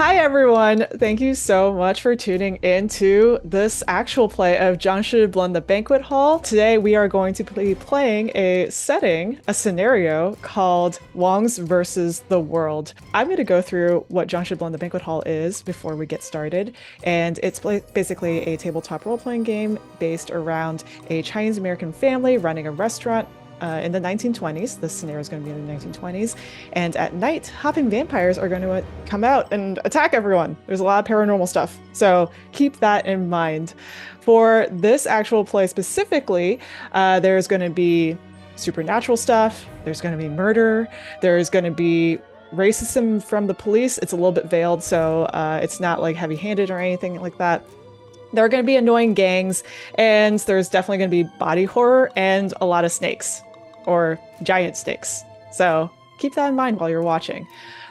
Hi, everyone. Thank you so much for tuning in to this actual play of Jiangshi, the Banquet Hall. Today, we are going to be playing a scenario called Wongs versus the World. I'm going to go through what Jiangshi, the Banquet Hall is before we get started. And it's basically a tabletop role-playing game based around a Chinese-American family running a restaurant in the 1920s. This scenario is going to be in the 1920s. And at night, hopping vampires are going to come out and attack everyone. There's a lot of paranormal stuff. So keep that in mind. For this actual play specifically, there's going to be supernatural stuff. There's going to be murder. There's going to be racism from the police. It's a little bit veiled, so it's not like heavy-handed or anything like that. There are going to be annoying gangs, and there's definitely going to be body horror and a lot of snakes. Or giant snakes. So keep that in mind while you're watching.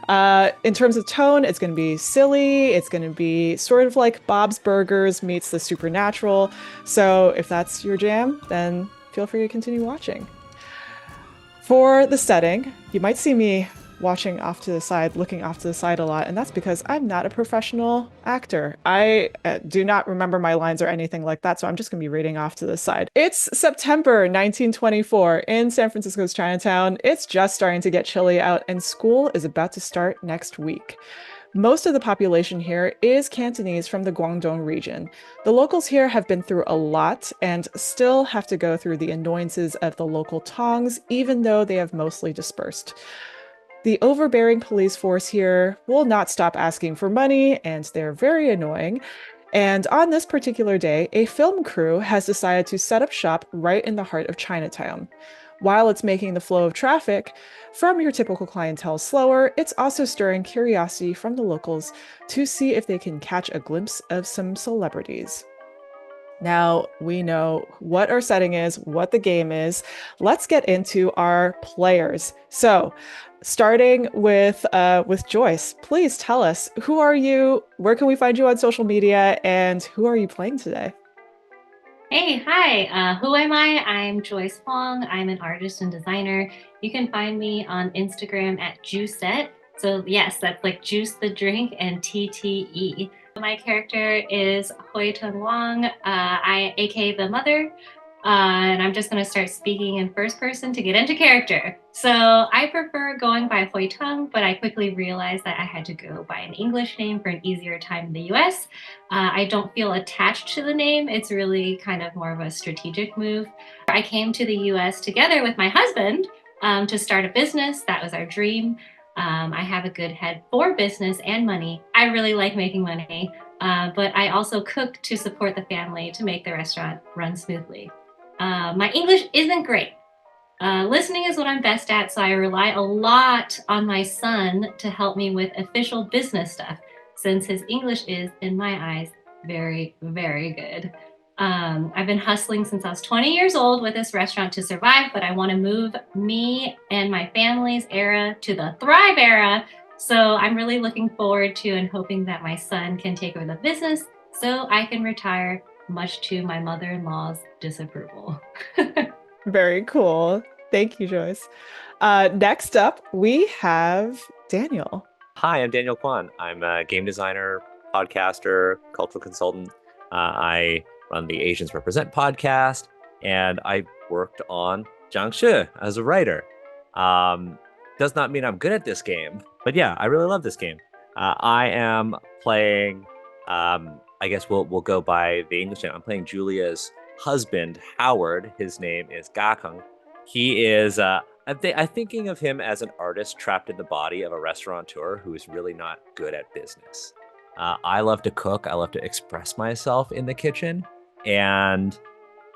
In terms of tone, it's going to be silly. It's going to be sort of like Bob's Burgers meets the supernatural. So if that's your jam, then feel free to continue watching. For the setting, you might see me watching off to the side, looking off to the side a lot, and that's because I'm not a professional actor. I do not remember my lines or anything like that, so I'm just going to be reading off to the side. It's September 1924 in San Francisco's Chinatown. It's just starting to get chilly out, and school is about to start next week. Most of the population here is Cantonese from the Guangdong region. The locals here have been through a lot and still have to go through the annoyances of the local tongs, even though they have mostly dispersed. The overbearing police force here will not stop asking for money, and they're very annoying. And on this particular day, a film crew has decided to set up shop right in the heart of Chinatown. While it's making the flow of traffic from your typical clientele slower, it's also stirring curiosity from the locals to see if they can catch a glimpse of some celebrities. Now we know what our setting is, what the game is. Let's get into our players. So, starting with Joyce, please tell us, who are you? Where can we find you on social media? And who are you playing today? Hey, hi. Who am I? I'm Joyce Wong. I'm an artist and designer. You can find me on Instagram at Juicette. So yes, that's like juice the drink and TTE. My character is Hui Teng Wong, aka the mother. And I'm just going to start speaking in first person to get into character. So I prefer going by Hui Teng, but I quickly realized that I had to go by an English name for an easier time in the US. I don't feel attached to the name. It's really kind of more of a strategic move. I came to the US together with my husband to start a business. That was our dream. I have a good head for business and money. I really like making money, but I also cook to support the family to make the restaurant run smoothly. My English isn't great. Listening is what I'm best at, so I rely a lot on my son to help me with official business stuff, since his English is, in my eyes, very, very good. I've been hustling since I was 20 years old with this restaurant to survive, but I want to move me and my family's era to the Thrive era. So I'm really looking forward to and hoping that my son can take over the business so I can retire, much to my mother-in-law's disapproval. Very cool. Thank you, Joyce. Next up, we have Daniel. Hi, I'm Daniel Kwan. I'm a game designer, podcaster, cultural consultant. I run the Asians Represent podcast, and I worked on Jiangshi as a writer. Does not mean I'm good at this game, but yeah, I really love this game. I am playing, I guess we'll go by the English name. I'm playing Julia's husband, Howard. His name is Gakeng. He is I'm thinking of him as an artist trapped in the body of a restaurateur who is really not good at business. I love to cook. I love to express myself in the kitchen. And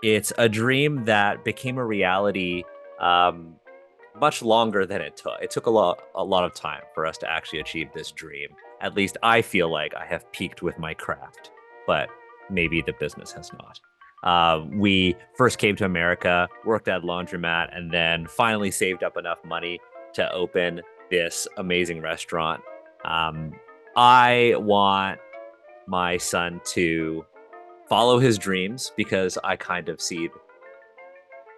it's a dream that became a reality much longer than it took. It took a lot of time for us to actually achieve this dream. At least I feel like I have peaked with my craft, but maybe the business has not. We first came to America, worked at a laundromat, and then finally saved up enough money to open this amazing restaurant. I want my son to follow his dreams because I kind of see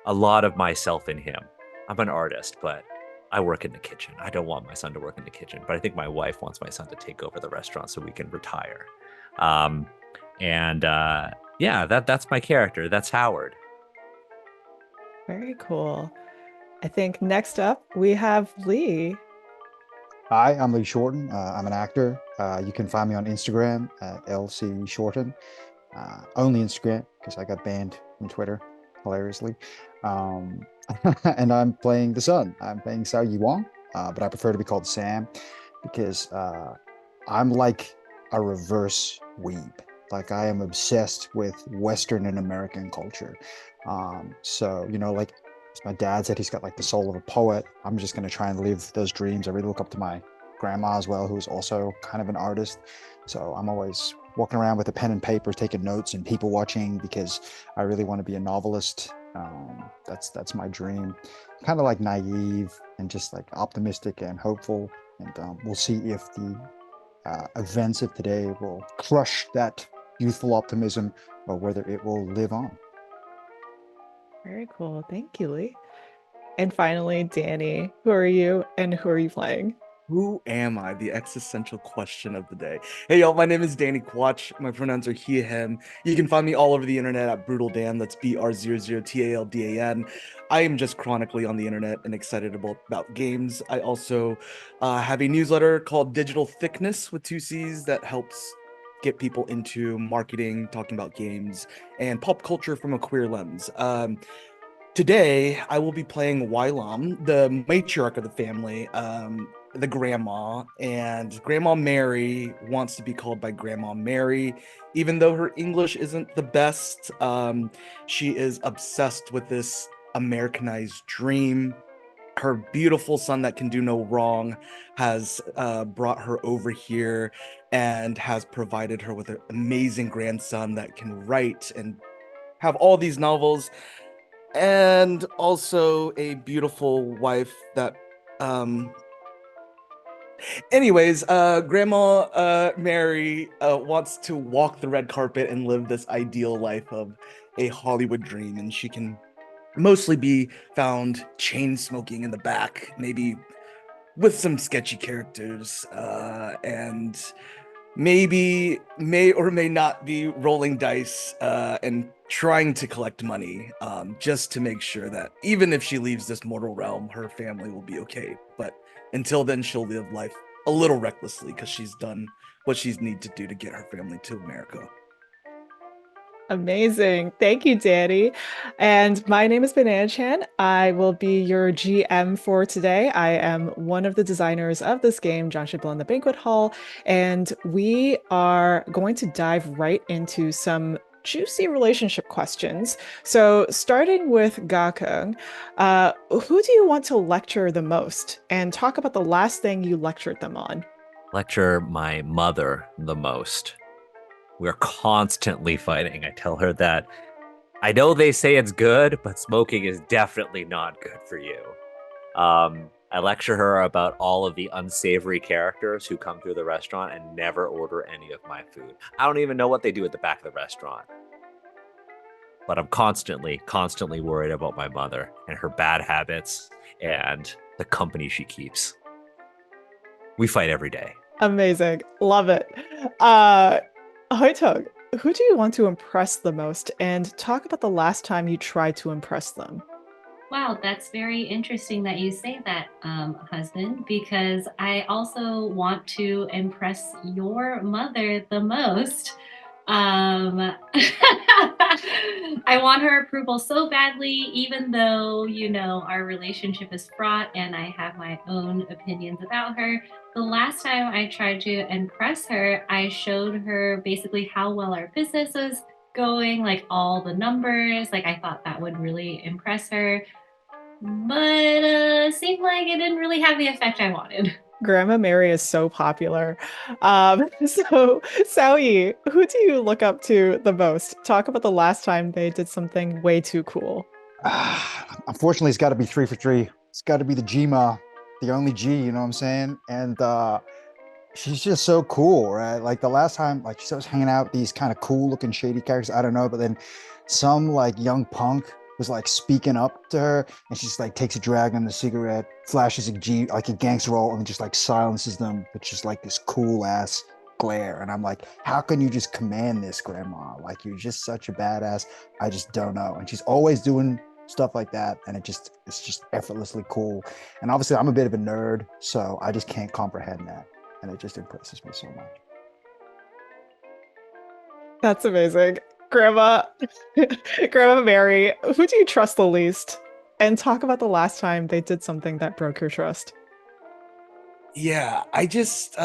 a lot of myself in him. I'm an artist, but I work in the kitchen. I don't want my son to work in the kitchen, but I think my wife wants my son to take over the restaurant so we can retire. Um, and yeah, that's my character. That's Howard. Very cool. I think next up we have Lee. Hi, I'm Lee Shorten. I'm an actor. You can find me on Instagram at LC Shorten. Only Instagram because I got banned from Twitter, hilariously. Um, and I'm playing the son. I'm playing Sao Yi Wong, but I prefer to be called Sam because I'm like a reverse weeb. Like I am obsessed with Western and American culture. Like my dad said, he's got like the soul of a poet. I'm just gonna try and live those dreams. I really look up to my grandma as well, who's also kind of an artist. So I'm always walking around with a pen and paper, taking notes and people watching because I really want to be a novelist. That's my dream. Kind of like naive and just like optimistic and hopeful. And we'll see if the events of today will crush that youthful optimism or whether it will live on. Very cool. Thank you, Lee. And finally, Danny, who are you and who are you playing? Who am I? The existential question of the day. Hey, y'all, my name is Danny Quach. My pronouns are he, him. You can find me all over the internet at Brutal Dan. That's BR00TALDAN. I am just chronically on the internet and excited about games. I also have a newsletter called Digital Thickness with 2 C's that helps get people into marketing, talking about games, and pop culture from a queer lens. Today, I will be playing Wylam, the matriarch of the family, the grandma, and Grandma Mary wants to be called by Grandma Mary, even though her English isn't the best. She is obsessed with this Americanized dream. Her beautiful son that can do no wrong has brought her over here and has provided her with an amazing grandson that can write and have all these novels, and also a beautiful wife that Grandma Mary wants to walk the red carpet and live this ideal life of a Hollywood dream, and she can mostly be found chain smoking in the back, maybe with some sketchy characters, and maybe may or may not be rolling dice and trying to collect money, just to make sure that even if she leaves this mortal realm, her family will be okay. But until then, she'll live life a little recklessly because she's done what she's need to do to get her family to America. Amazing. Thank you, Danny. And my name is Banana Chan. I will be your GM for today. I am one of the designers of this game, Jiangshi and the Banquet Hall, and we are going to dive right into some juicy relationship questions. So, starting with Gakeng, who do you want to lecture the most? And talk about the last thing you lectured them on. Lecture my mother the most. We're constantly fighting. I tell her that I know they say it's good, but smoking is definitely not good for you. I lecture her about all of the unsavory characters who come through the restaurant and never order any of my food. I don't even know what they do at the back of the restaurant. But I'm constantly worried about my mother and her bad habits and the company she keeps. We fight every day. Amazing. Love it. Hoitog, who do you want to impress the most? And talk about the last time you tried to impress them. Wow, that's very interesting that you say that, husband, because I also want to impress your mother the most. I want her approval so badly, even though, our relationship is fraught and I have my own opinions about her. The last time I tried to impress her, I showed her basically how well our business was going, like all the numbers. Like I thought that would really impress her. But seemed like it didn't really have the effect I wanted. Grandma Mary is so popular. So, Saoyi, who do you look up to the most? Talk about the last time they did something way too cool. Unfortunately, it's got to be 3 for 3. It's got to be the Gma, the only G, you know what I'm saying? And she's just so cool, right? Like the last time, like she was hanging out with these kind of cool looking shady characters. I don't know, but then some like young punk was like speaking up to her, and she's like takes a drag on the cigarette, flashes like a gangster roll, and just like silences them with just like this cool ass glare. And I'm like, how can you just command this, grandma? Like, you're just such a badass. I just don't know. And she's always doing stuff like that, and it's just effortlessly cool. And obviously I'm a bit of a nerd, so I just can't comprehend that, and it just impresses me so much. That's amazing. Grandma, Grandma Mary, who do you trust the least? And talk about the last time they did something that broke your trust. Yeah, I just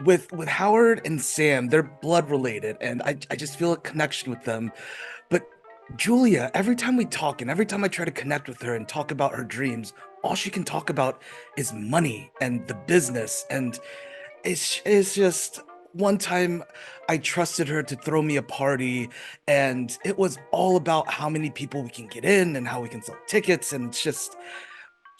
with Howard and Sam, they're blood related, and I just feel a connection with them. But Julia, every time we talk and every time I try to connect with her and talk about her dreams, all she can talk about is money and the business. And it's just one time I trusted her to throw me a party, and it was all about how many people we can get in and how we can sell tickets. And it's just,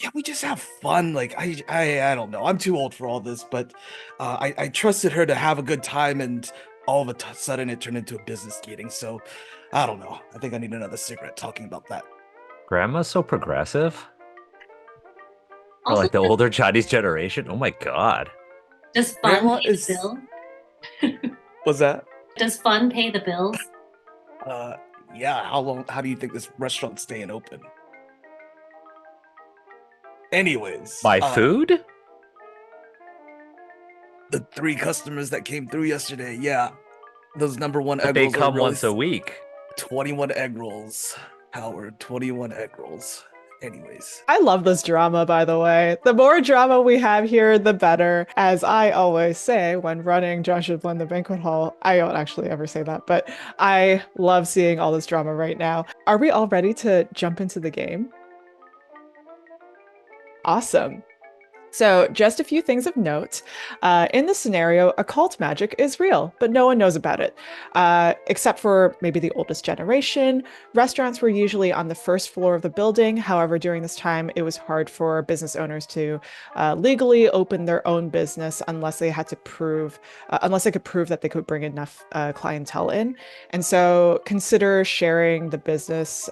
yeah, we just have fun. Like I don't know. I'm too old for all this, but I trusted her to have a good time, and all of a sudden it turned into a business meeting. So I don't know. I think I need another cigarette talking about that. Grandma's so progressive. Or Also, like the older Chinese generation. Oh my God. does fun Grandma pay the is. bill? What's that? Does fun pay the bills? Uh, yeah. How long? How do you think this restaurant's staying open? Anyways, My food? the 3 customers that came through yesterday, yeah, those #1 But egg they rolls are come really once a week. 21 egg rolls, Howard. 21 egg rolls. Anyways, I love this drama, by the way. The more drama we have here, the better. As I always say when running Jiangshi Blend the Banquet Hall, I don't actually ever say that, but I love seeing all this drama right now. Are we all ready to jump into the game? Awesome. So, just a few things of note. In this scenario, occult magic is real, but no one knows about it. Except for maybe the oldest generation. Restaurants were usually on the first floor of the building. However, during this time, it was hard for business owners to legally open their own business unless they had to unless they could prove that they could bring enough clientele in. And so, consider sharing the business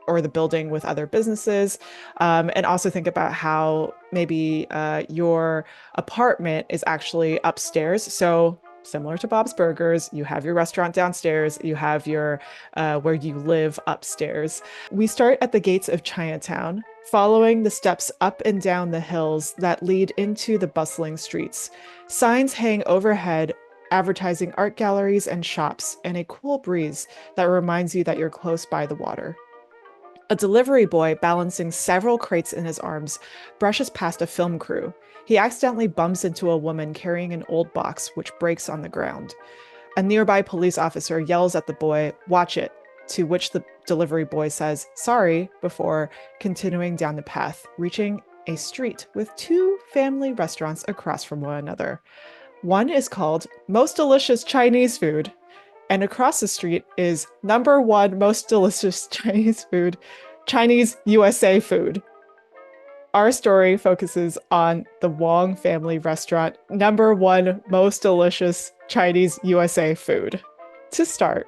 or the building with other businesses. And also think about how maybe your apartment is actually upstairs. So similar to Bob's Burgers, you have your restaurant downstairs, you have your where you live upstairs. We start at the gates of Chinatown, following the steps up and down the hills that lead into the bustling streets. Signs hang overhead, advertising art galleries and shops, and a cool breeze that reminds you that you're close by the water. A delivery boy balancing several crates in his arms brushes past a film crew. He accidentally bumps into a woman carrying an old box, which breaks on the ground. A nearby police officer yells at the boy, "Watch it," to which the delivery boy says, "Sorry," before continuing down the path, reaching a street with 2 family restaurants across from one another. One is called Most Delicious Chinese Food, and across the street is #1 most delicious Chinese food, Chinese USA food. Our story focuses on the Wong family restaurant, #1 most delicious Chinese USA food. To start,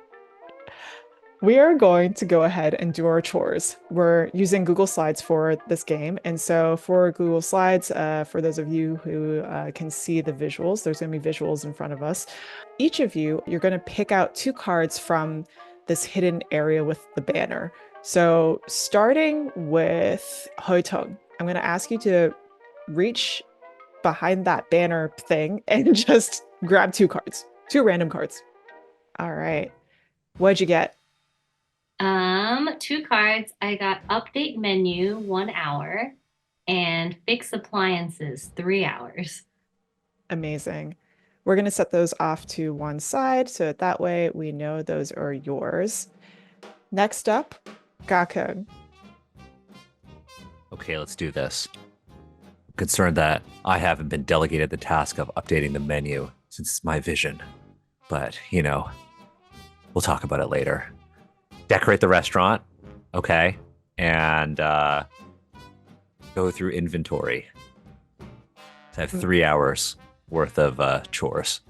we are going to go ahead and do our chores. We're using Google Slides for this game. And so for Google Slides, for those of you who can see the visuals, there's going to be visuals in front of us. Each of you, you're going to pick out 2 cards from this hidden area with the banner. So starting with Hoitong, I'm going to ask you to reach behind that banner thing and just grab 2 cards, 2 random cards. All right. What'd you get? 2 cards. I got update menu 1 hour and fix appliances 3 hours. Amazing. We're going to set those off to one side so that way we know those are yours. Next up, Gakun. Okay, let's do this. I'm concerned that I haven't been delegated the task of updating the menu since it's my vision. But, we'll talk about it later. Decorate the restaurant, okay, and go through inventory. So I have 3 hours worth of chores.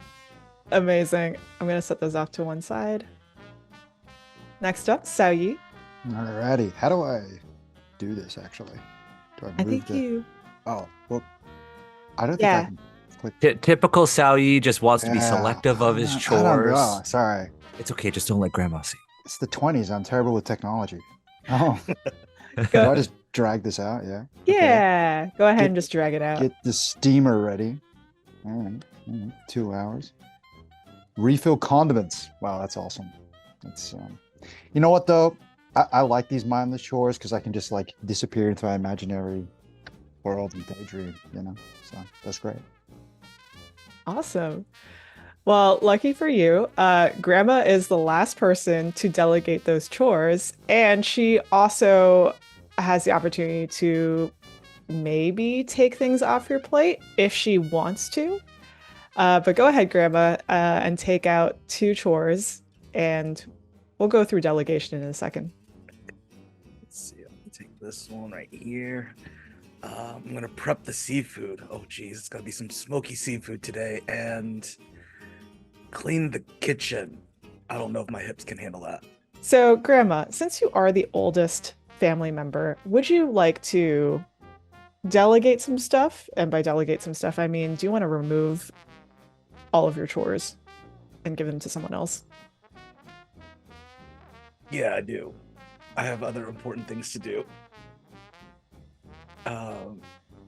Amazing. I'm going to set those off to one side. Next up, Xiaoyi. Alrighty. How do I do this actually? Do I I move think the? you. Oh, well, I don't think I Yeah. can click. Typical Sao Yi just wants to be Yeah, selective of his I don't know. chores. Sorry, It's okay, just don't let grandma see. it's the 20s. I'm terrible with technology. Oh, do Go. I just drag this out? Yeah. Okay. Yeah. Go ahead Get- and just drag it out. Get the steamer ready. All right. 2 hours. Refill condiments. Wow, that's awesome. That's you know what though? I like these mindless chores because I can just like disappear into my imaginary world and daydream, So that's great. Awesome. Well, lucky for you, Grandma is the last person to delegate those chores, and she also has the opportunity to maybe take things off your plate if she wants to. But go ahead, Grandma, and take out 2 chores, and we'll go through delegation in a second. Let's see. I'm gonna take this one right here. I'm gonna prep the seafood. Oh geez, it's gonna be some smoky seafood today, and clean the kitchen. I don't know if my hips can handle that. So, Grandma, since you are the oldest family member, would you like to delegate some stuff? And by delegate some stuff, I mean, do you want to remove all of your chores and give them to someone else? Yeah, I do. I have other important things to do.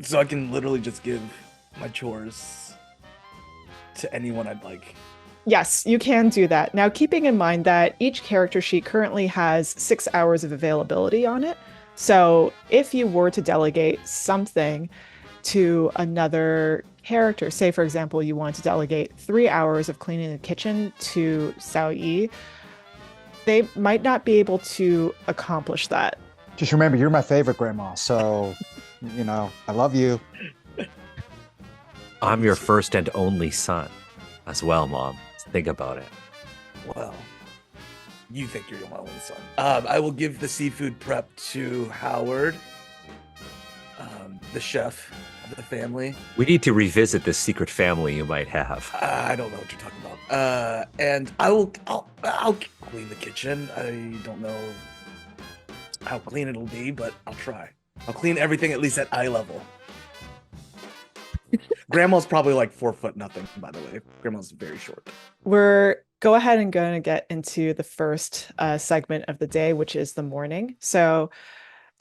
So I can literally just give my chores to anyone I'd like. Yes, you can do that. Now, keeping in mind that each character sheet currently has 6 hours of availability on it. So if you were to delegate something to another character, say, for example, you want to delegate 3 hours of cleaning the kitchen to Sao Yi, they might not be able to accomplish that. Just remember, you're my favorite grandma. So, I love you. I'm your first and only son as well, Mom. Think about it. Well, you think you're my only son. I will give the seafood prep to Howard, the chef of the family. We need to revisit this secret family you might have. I don't know what you're talking about. And I'll clean the kitchen. I don't know how clean it'll be, but I'll try. I'll clean everything at least at eye level. Grandma's probably like 4 foot nothing, by the way. Grandma's very short. We're go ahead and going to get into the first segment of the day, which is the morning. So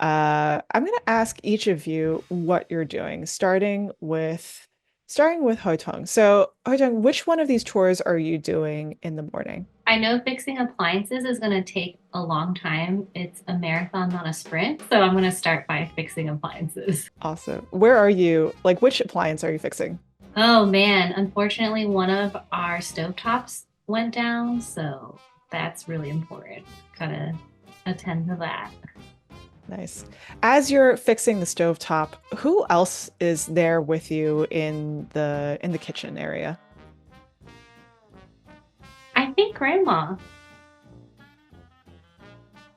I'm going to ask each of you what you're doing, starting with Hoitong. So Hoitong, which one of these chores are you doing in the morning? I know fixing appliances is going to take a long time. It's a marathon, not a sprint. So I'm going to start by fixing appliances. Awesome. Where are you? Like, which appliance are you fixing? Oh man, unfortunately, one of our stovetops went down. So that's really important. Gotta attend to that. Nice. As you're fixing the stovetop, who else is there with you in the kitchen area? I think Grandma.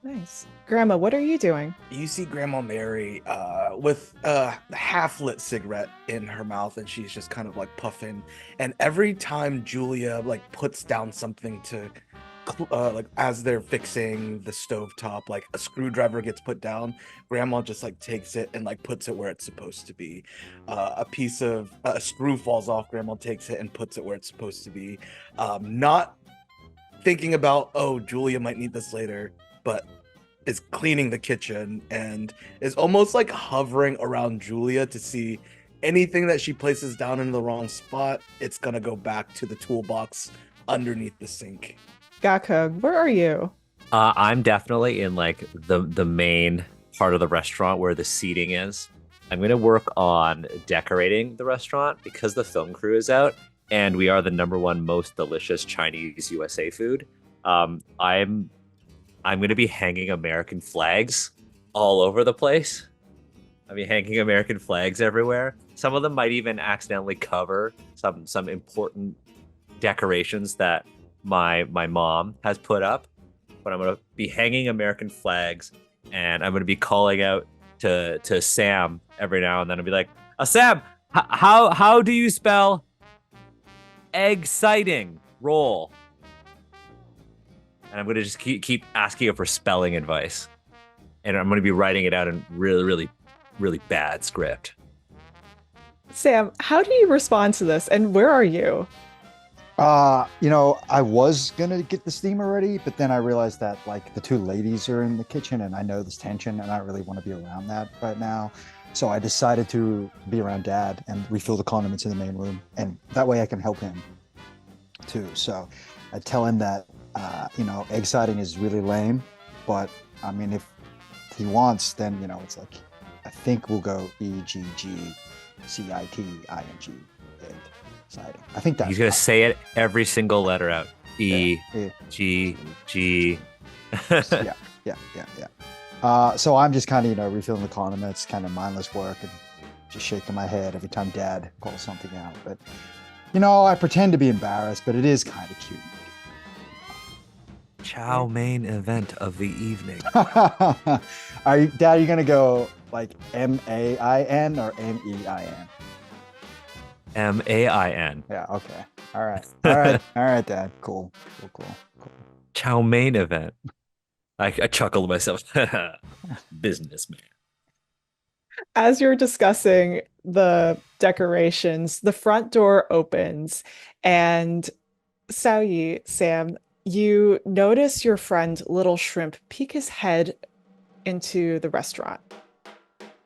Nice. Grandma, what are you doing? You see Grandma Mary with a half-lit cigarette in her mouth, and she's just kind of like puffing. And every time Julia like puts down something to like as they're fixing the stovetop, like a screwdriver gets put down, Grandma just like takes it and like puts it where it's supposed to be. A piece of a screw falls off, Grandma takes it and puts it where it's supposed to be. Not thinking about, oh, Julia might need this later, but is cleaning the kitchen and is almost like hovering around Julia to see anything that she places down in the wrong spot, it's gonna go back to the toolbox underneath the sink. Gakug, where are you? I'm definitely in like the main part of the restaurant where the seating is. I'm going to work on decorating the restaurant because the film crew is out and we are the #1 most delicious Chinese USA food. I'm going to be hanging American flags all over the place. I'll be hanging American flags everywhere. Some of them might even accidentally cover some important decorations that my mom has put up. But I'm going to be hanging American flags, and I'm going to be calling out to Sam every now and then. I'll be like, Sam, how do you spell exciting? Roll. And I'm going to just keep asking her for spelling advice. and I'm going to be writing it out in really, really, really bad script. Sam, how do you respond to this, and where are you? I was gonna get the steamer ready, but then I realized that like the two ladies are in the kitchen and I know this tension and I don't really want to be around that right now. So I decided to be around Dad and refill the condiments in the main room. And that way I can help him too. So I tell him that egg siding is really lame, but I mean if he wants, then it's like I think we'll go EGGCITING egg siding. I think that's He's gonna say it every single letter out. E G G. Yeah. So I'm just kind of refilling the condiments, kind of mindless work, and just shaking my head every time Dad calls something out. But I pretend to be embarrassed, but it is kind of cute. Chow main event of the evening. Dad? Are you gonna go like MAIN or MEIN? MAIN. Yeah. Okay. All right, Dad. Cool. Chow main event. I chuckled to myself. Businessman. As you're discussing the decorations, the front door opens, and Sam, you notice your friend Little Shrimp peek his head into the restaurant.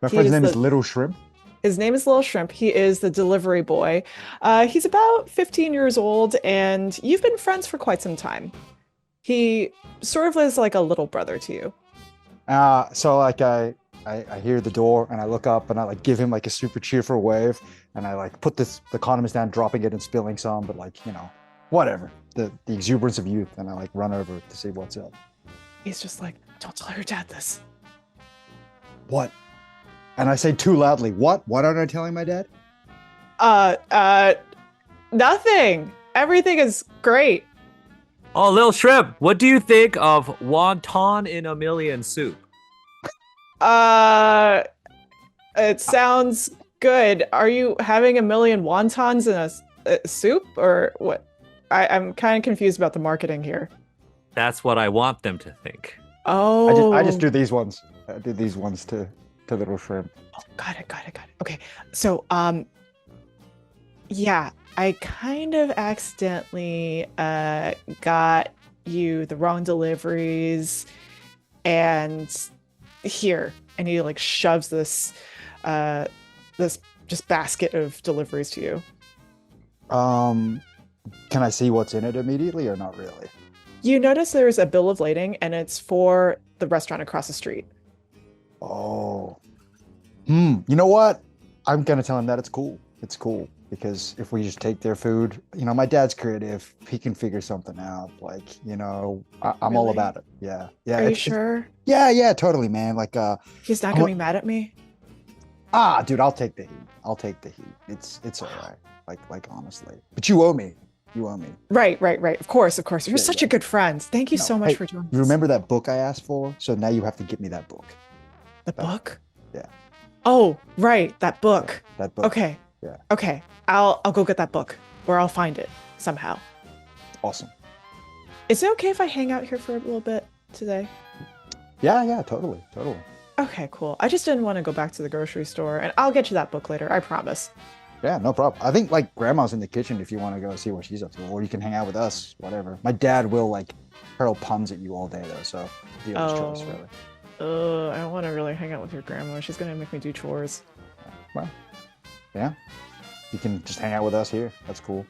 My friend's name is Little Shrimp. His name is Little Shrimp. He is the delivery boy. He's about 15 years old, and you've been friends for quite some time. He sort of is like a little brother to you. So like I hear the door and I look up and I like give him like a super cheerful wave and I like put the condiments down, dropping it and spilling some, but like whatever, the exuberance of youth, and I like run over to see what's up. He's just like, don't tell your dad this. What? And I say too loudly, what aren't I telling my dad? Nothing. Everything is great. Oh, Lil Shrimp, what do you think of wonton in a million soup? It sounds good. Are you having a million wontons in a soup or what? I'm kind of confused about the marketing here. That's what I want them to think. Oh. I just do these ones. I do these ones to Little Shrimp. Oh, got it. Okay. So, yeah, I kind of accidentally got you the wrong deliveries, and here, and he like shoves this just basket of deliveries to you. Can I see what's in it immediately or not really? You notice there's a bill of lading, and it's for the restaurant across the street. Oh. You know what? I'm gonna tell him that it's cool. It's cool because if we just take their food, my dad's creative. He can figure something out. Like, I'm all Really? about it. Yeah. Are you sure? Yeah, totally, man. Like, He's not gonna be mad at me? dude, I'll take the heat. It's all right. Like honestly. But you owe me. Right. Of course. You're Yeah, such yeah. a good friend. Thank you No, so much hey, for joining You us. remember that book I asked for? So now you have to get me that book. The book? Yeah. Oh, right, that book. That book. Okay. Yeah. Okay. I'll go get that book, or I'll find it somehow. Awesome. Is it okay if I hang out here for a little bit today? Yeah, totally. Okay, cool. I just didn't want to go back to the grocery store, and I'll get you that book later, I promise. Yeah, no problem. I think like grandma's in the kitchen if you want to go see what she's up to, or you can hang out with us, whatever. My dad will like hurl puns at you all day though, so dealer's choice Oh. really. I don't want to really hang out with your grandma. She's gonna make me do chores. Well, yeah, you can just hang out with us here. That's cool.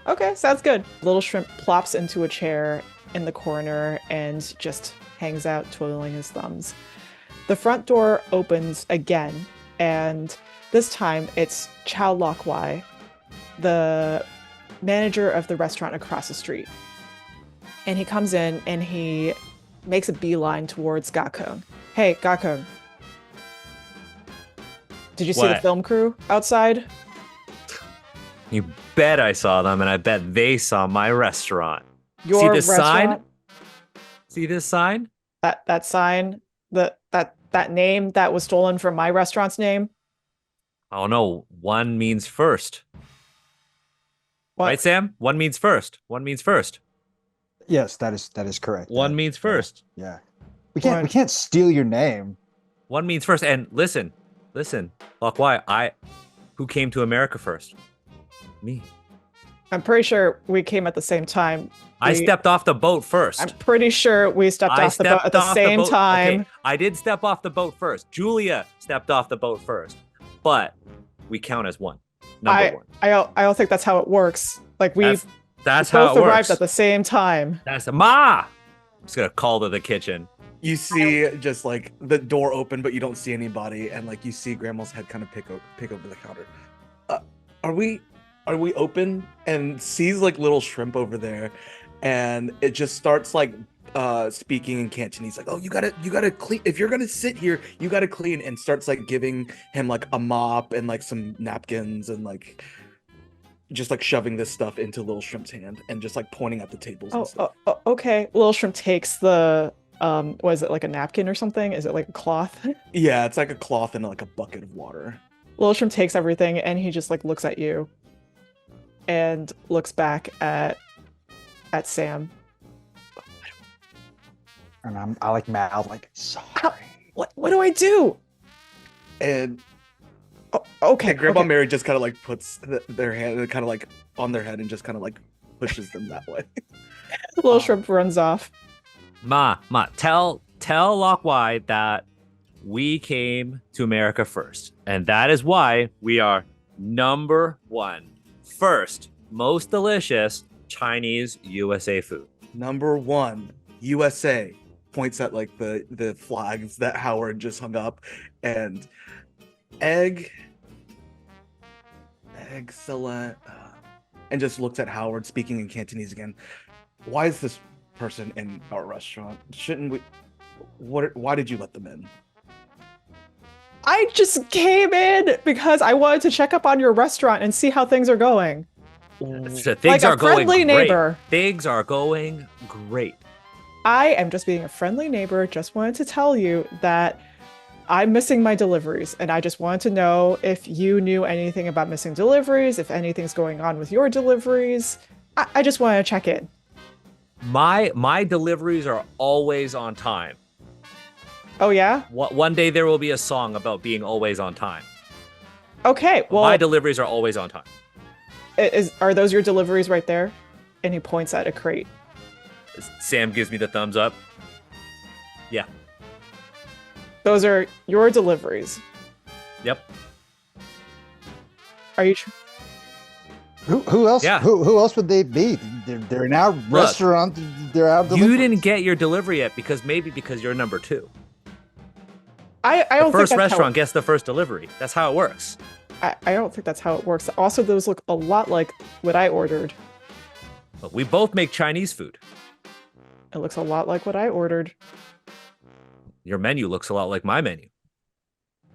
Okay, sounds good. Little Shrimp plops into a chair in the corner and just hangs out, twiddling his thumbs. The front door opens again, and this time it's Chow Lok Wai, the manager of the restaurant across the street. And he comes in and he makes a beeline towards Gakong. Hey, Gakong. Did you see the What? film crew outside? You bet I saw them, and I bet they saw my restaurant. Your See this sign? restaurant? See this sign? That sign, that name that was stolen from my restaurant's name? Oh no, one means first. What? Right, Sam? One means first. One means first. Yes, that is correct. One Dad. means first. Yeah. We can't steal your name. One means first. And listen, Lok Wai, who came to America first? Me. I'm pretty sure we came at the same time. I stepped off the boat first. I'm pretty sure we stepped off the boat at the same time. Okay, I did step off the boat first. Julia stepped off the boat first. But we count as one. Number one. I don't think that's how it works. Like that's how both it works. arrived at the same time. That's Ma. I'm just gonna call to the kitchen. You see just like the door open, but you don't see anybody, and like you see Grandma's head kind of pick over the counter. Are we open? And sees like little shrimp over there, and it just starts like speaking in Cantonese, like, oh, you gotta clean. If you're gonna sit here, you gotta clean, and starts like giving him like a mop and like some napkins and like just like shoving this stuff into Little Shrimp's hand and just like pointing at the tables and stuff. Okay. Little Shrimp takes the was it like a napkin or something? Is it like a cloth? Yeah, it's like a cloth and like a bucket of water. Little Shrimp takes everything and he just like looks at you and looks back at Sam. And I like mouth like, sorry. What do I do? And okay. Grandma okay. Mary just kind of like puts their hand kind of like on their head and just kind of like pushes them that way. Little Shrimp runs off. Ma, tell Lok Wai that we came to America first. And that is why we are number one. First, most delicious Chinese USA food. Number one, USA. Points at like the flags that Howard just hung up, and excellent, and just looks at Howard speaking in Cantonese again. Why is this person in our restaurant? Shouldn't we? Why did you let them in? I just came in because I wanted to check up on your restaurant and see how things are going. So things Like a are going friendly great. neighbor. Things are going great. I am just being a friendly neighbor. Just wanted to tell you that I'm missing my deliveries, and I just wanted to know if you knew anything about missing deliveries, if anything's going on with your deliveries. I just wanted to check in. My deliveries are always on time. Oh yeah? One day there will be a song about being always on time. Okay, well, My deliveries are always on time. Are those your deliveries right there? And he points at a crate. Sam gives me the thumbs up. Yeah. Those are your deliveries. Yep. Are you? Who else? Yeah. Who else would they be? They're in our restaurant. They're out. You didn't get your delivery yet because you're number two. I don't the first think that's restaurant gets the first delivery. That's how it works. I don't think that's how it works. Also, those look a lot like what I ordered. But we both make Chinese food. It looks a lot like what I ordered. Your menu looks a lot like my menu.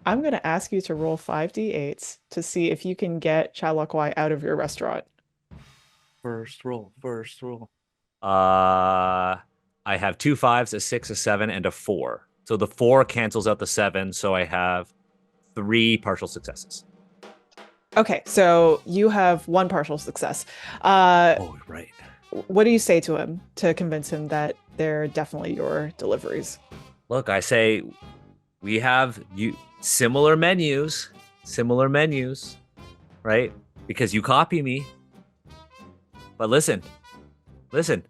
I'm going to ask you to roll 5d8s to see if you can get Cha Lok Wai out of your restaurant. First roll. I have 2 5s, a 6, a 7, and a 4. So the 4 cancels out the 7, so I have 3 partial successes. Okay, so you have 1 partial success. Oh, right. What do you say to him to convince him that they're definitely your deliveries? Look, I say we have similar menus, right? Because you copy me. But listen,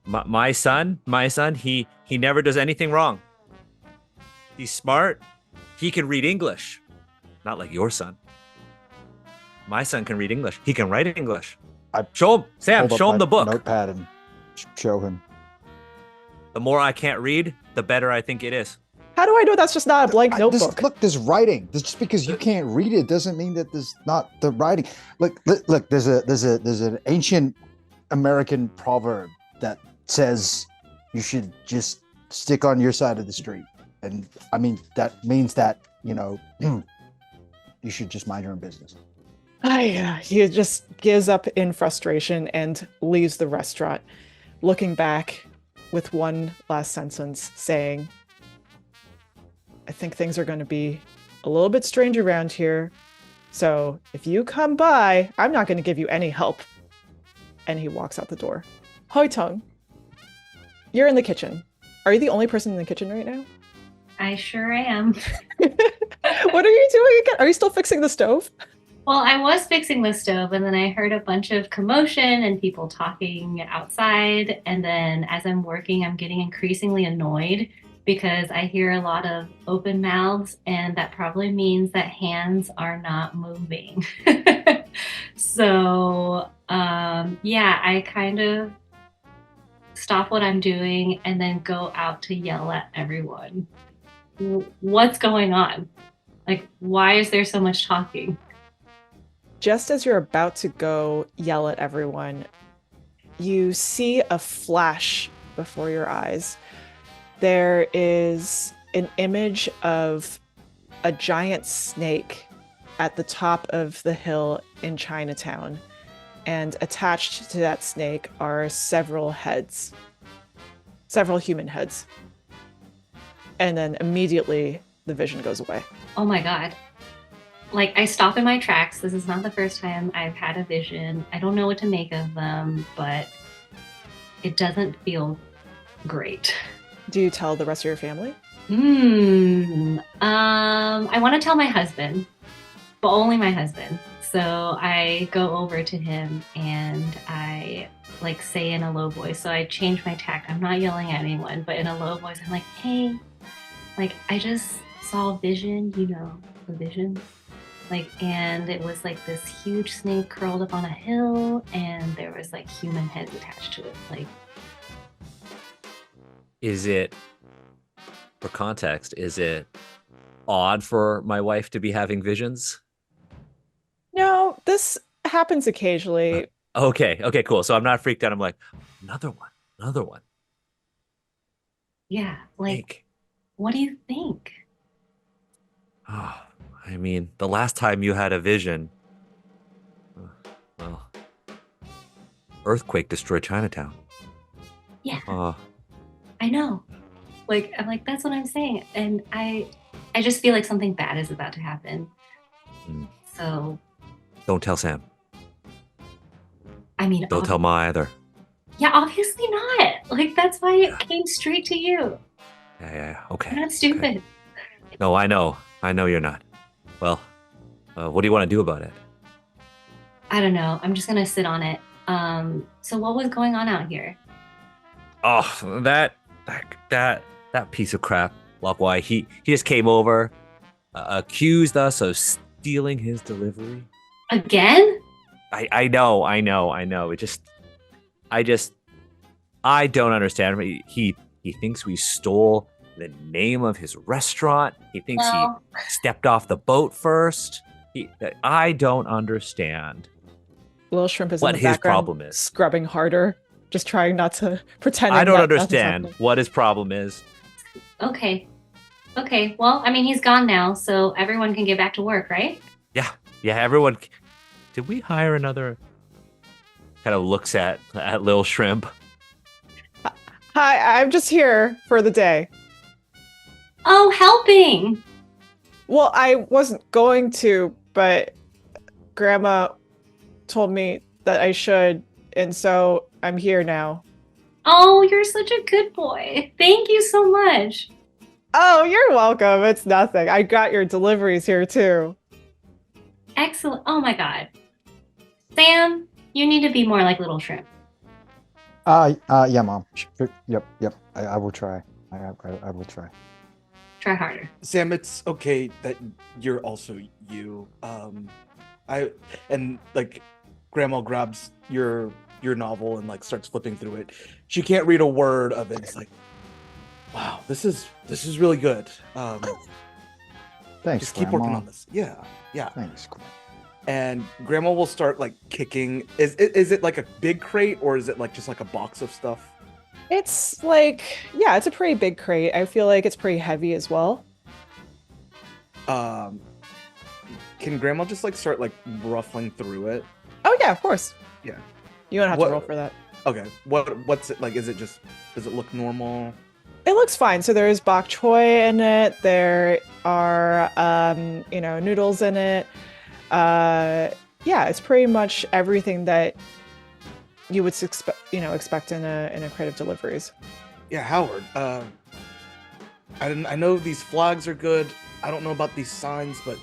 my son, he never does anything wrong. He's smart. He can read English. Not like your son. My son can read English. He can write English. Show him, Sam, show him the book. Notepad and show him. The more I can't read, the better I think it is. How do I know that's just not a blank notebook? Look, there's writing. Just because you can't read it doesn't mean that there's not the writing. Look. There's an ancient American proverb that says you should just stick on your side of the street, and I mean that means that you should just mind your own business. He just gives up in frustration and leaves the restaurant, looking back with one last sentence saying, I think things are going to be a little bit strange around here. So if you come by, I'm not going to give you any help. And he walks out the door. Hoi Tung, you're in the kitchen. Are you the only person in the kitchen right now? I sure am. What are you doing again? Are you still fixing the stove? Well, I was fixing the stove and then I heard a bunch of commotion and people talking outside. And then as I'm working, I'm getting increasingly annoyed because I hear a lot of open mouths, and that probably means that hands are not moving. So, yeah, I kind of stop what I'm doing and then go out to yell at everyone. What's going on? Like, why is there so much talking? Just as you're about to go yell at everyone, you see a flash before your eyes. There is an image of a giant snake at the top of the hill in Chinatown. And attached to that snake are several heads, several human heads. And then immediately the vision goes away. Oh my God. Like, I stop in my tracks. This is not the first time I've had a vision. I don't know what to make of them, but it doesn't feel great. Do you tell the rest of your family? I want to tell my husband, but only my husband. So I go over to him and I like say in a low voice. So I change my tact. I'm not yelling at anyone, but in a low voice, I'm like, hey, like I just saw a vision, you know, the vision. Like, and it was like this huge snake curled up on a hill and there was like human heads attached to it. Like, Is it, for context, is it odd for my wife to be having visions? No, this happens occasionally. Okay, cool. So I'm not freaked out. I'm like, another one. yeah, like, Think. what do you think? Oh, I mean, the last time you had a vision, well, earthquake destroyed Chinatown. Yeah, Uh, I know. Like, I'm like, that's what I'm saying. And I just feel like something bad is about to happen. Mm. So, don't tell Sam. I mean, Don't tell Ma either. yeah, obviously not. Like, that's why it came straight to you. Yeah. Okay. You're not stupid. Okay. No, I know you're not. Well, what do you want to do about it? I don't know. I'm just gonna sit on it. So what was going on out here? Oh, that piece of crap, Lokwai. He just came over, accused us of stealing his delivery. Again? I know. I don't understand. He thinks we stole the name of his restaurant. He thinks Well, he stepped off the boat first. I don't understand Little Shrimp is what in the his background, problem is. scrubbing harder, just trying not to pretend. I don't that nothing's understand happening. what his problem is. okay. Okay. Well, I mean, he's gone now, so everyone can get back to work, right? Yeah, everyone. Did we hire another? Kind of looks at Lil Shrimp. Hi, I'm just here for the day. Oh, helping. Well, I wasn't going to, but Grandma told me that I should, and so I'm here now. Oh, you're such a good boy. Thank you so much. Oh, you're welcome. It's nothing. I got your deliveries here too. Excellent. Oh my God. Sam, you need to be more like Little Shrimp. Yeah, Mom. Yep. I will try. I will try. Try harder. Sam, it's okay that you're also you. And like Grandma grabs your novel and like starts flipping through it. She can't read a word of it. It's like, wow, this is really good. Thanks, Just keep Grandma. working on this. Yeah. Thanks, Grandma. And Grandma will start like kicking. Is it like a big crate or is it like just like a box of stuff? It's like, yeah, it's a pretty big crate. I feel like it's pretty heavy as well. Can Grandma just like start like ruffling through it? Oh yeah, of course. Yeah. You don't have What- to roll for that. Okay. What's it like? Does it look normal? It looks fine. So there is bok choy in it. There are, noodles in it. Yeah, it's pretty much everything that you would expect in a crate of deliveries. Yeah, Howard. I know these flags are good. I don't know about these signs, but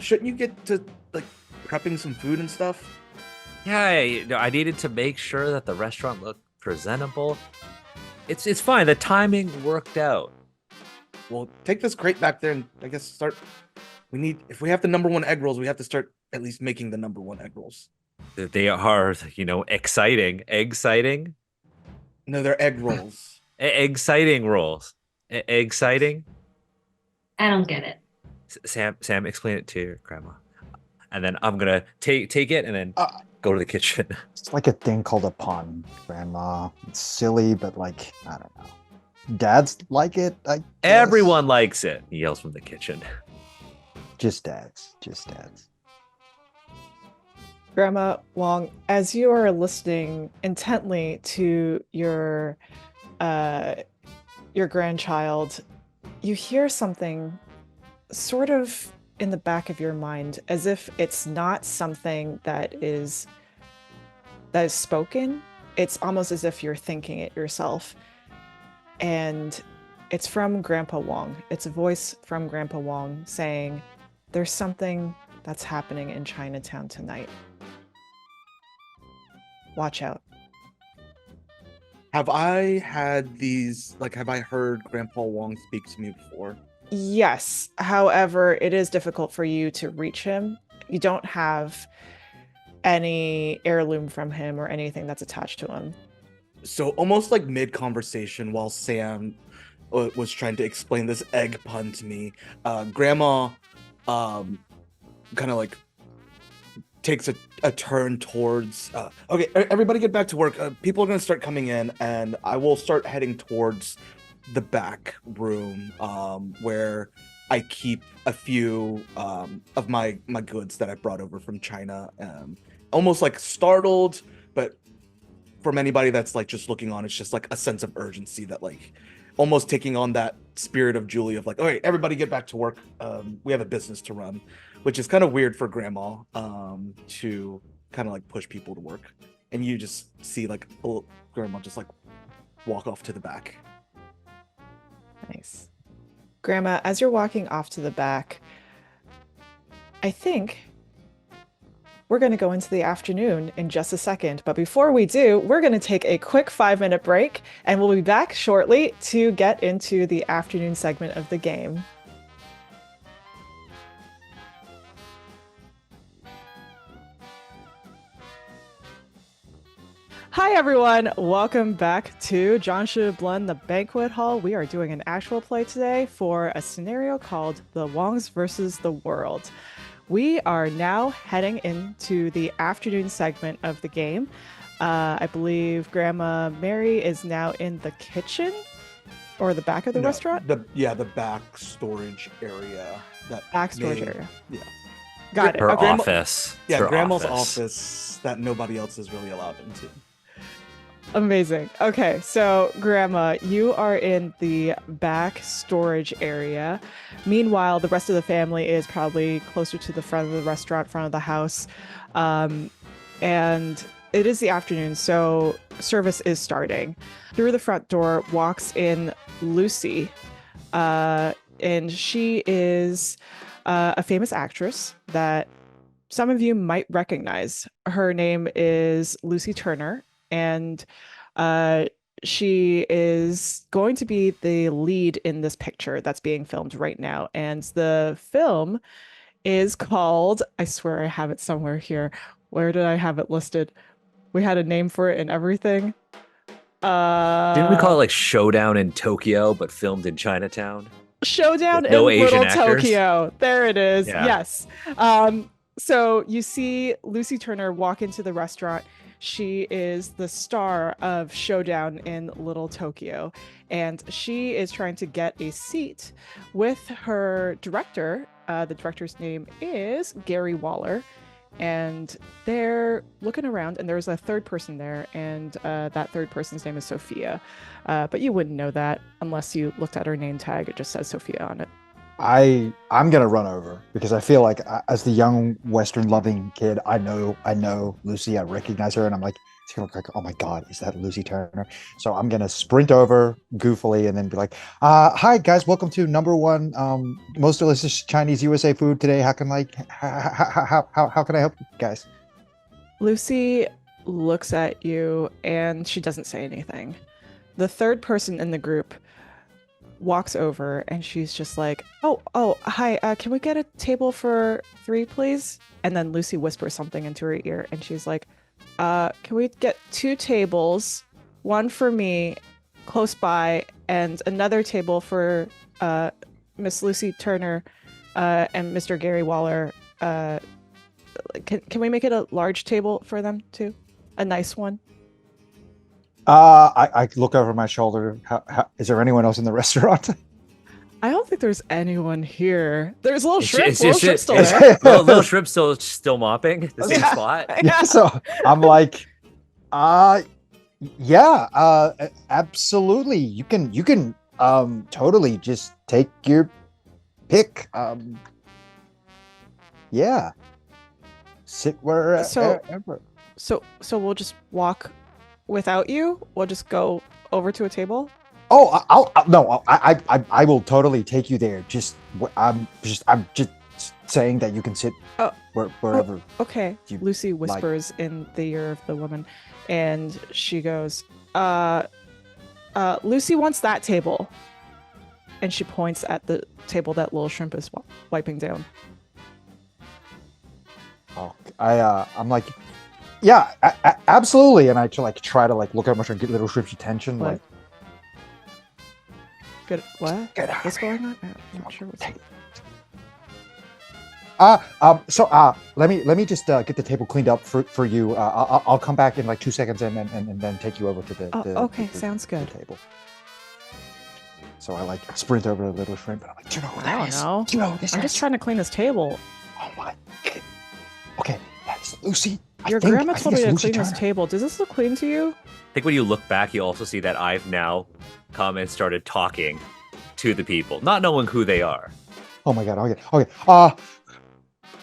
shouldn't you get to like prepping some food and stuff? Yeah, I needed to make sure that the restaurant looked presentable. It's fine. The timing worked out. Well, take this crate back there and I guess start. If we have the number one egg rolls, we have to start at least making the number one egg rolls. They are, exciting. Exciting? No, they're egg rolls. Exciting rolls. Exciting? I don't get it. Sam, explain it to your grandma. And then I'm gonna take it and then go to the kitchen. It's like a thing called a pun, Grandma. It's silly, but like, I don't know. Dads like it, I guess. Everyone likes it, he yells from the kitchen. Just dads. Just dads. Grandma Wong, as you are listening intently to your grandchild, you hear something sort of in the back of your mind, as if it's not something that is spoken. It's almost as if you're thinking it yourself. And it's from Grandpa Wong. It's a voice from Grandpa Wong saying, "There's something that's happening in Chinatown tonight. Watch out." Have I heard Grandpa Wong speak to me before? Yes. However, it is difficult for you to reach him. You don't have any heirloom from him or anything that's attached to him. So almost like mid-conversation while Sam was trying to explain this egg pun to me, Grandma kind of like takes a turn towards okay, everybody get back to work. People are going to start coming in and I will start heading towards the back room where I keep a few of my goods that I brought over from China. Almost like startled, but from anybody that's like just looking on, it's just like a sense of urgency that like almost taking on that spirit of Julie of like, all right, everybody get back to work. We have a business to run, which is kind of weird for Grandma to kind of like push people to work. And you just see like Grandma just like walk off to the back. Nice. Grandma, as you're walking off to the back, I think we're going to go into the afternoon in just a second. But before we do, we're going to take a quick 5-minute break, and we'll be back shortly to get into the afternoon segment of the game. Hi everyone, welcome back to Jiangshi the Banquet Hall. We are doing an actual play today for a scenario called The Wongs versus the World. We are now heading into the afternoon segment of the game. I believe Grandma Mary is now in the kitchen or the back of the restaurant? The back storage area. Back storage area. Yeah. Got it. Her Okay. office. Yeah, Her Grandma's office that nobody else is really allowed into. Amazing. Okay, so Grandma, you are in the back storage area. Meanwhile, the rest of the family is probably closer to the front of the restaurant, front of the house. And it is the afternoon, so service is starting. Through the front door walks in Lucy, and she is a famous actress that some of you might recognize. Her name is Lucy Turner. And she is going to be the lead in this picture that's being filmed right now. And the film is called, I swear I have it somewhere here. Where did I have it listed? We had a name for it and everything. Didn't we call it like Showdown in Tokyo, but filmed in Chinatown? Showdown With in no Asian Little actors? Tokyo. There it is. Yeah. Yes. So you see Lucy Turner walk into the restaurant. She is the star of Showdown in Little Tokyo, and she is trying to get a seat with her director. The director's name is Gary Waller, and they're looking around, and there's a third person there, and that third person's name is Sophia. But you wouldn't know that unless you looked at her name tag. It just says Sophia on it. I'm gonna run over because I feel like as the young Western loving kid, I know Lucy, I recognize her, and I'm like, It's gonna look like, oh my God, is that Lucy Turner? So I'm gonna sprint over goofily and then be like, hi guys, welcome to number one most delicious Chinese USA food today. How can how can I help you guys? Lucy looks at you and she doesn't say anything. The third person in the group walks over and she's just like, oh, hi, can we get a table for 3, please? And then Lucy whispers something into her ear and she's like, can we get 2 tables, one for me close by and another table for Miss Lucy Turner and Mr. Gary Waller. Can we make it a large table for them too? A nice one? I look over my shoulder. Is there anyone else in the restaurant? I don't think there's anyone here. There's little shrimp. It's Little just- shrimp still it's- there. little shrimp still mopping the same Yeah. spot. Yeah, so I'm like, yeah, absolutely. You can totally just take your pick. Yeah. Sit wherever. So we'll just walk without you. We'll just go over to a table. Oh, I will totally take you there. I'm just saying that you can sit wherever. Okay. You Lucy whispers in the ear of the woman, and she goes, Lucy wants that table. And she points at the table that little shrimp is wiping down. Oh, I'm like, yeah, absolutely. And I try to look at my and get little shrimp's attention. What? Like, Good. What? get out. What's going on? I'm not sure what's. Let me just get the table cleaned up for you. I'll come back in 2 seconds and then take you over to the. Okay, sounds good. Table. So I sprint over to the little shrimp and I'm like, do you know who I that don't is? know. Do you know who this I'm is? just trying to clean this table. Oh my. Okay, that's Lucy. Your grandma I think told me it's to Lucy clean this Turner. table. Does this look clean to you? I think when you look back, you also see that I've now come and started talking to the people, not knowing who they are. Oh my God. Okay.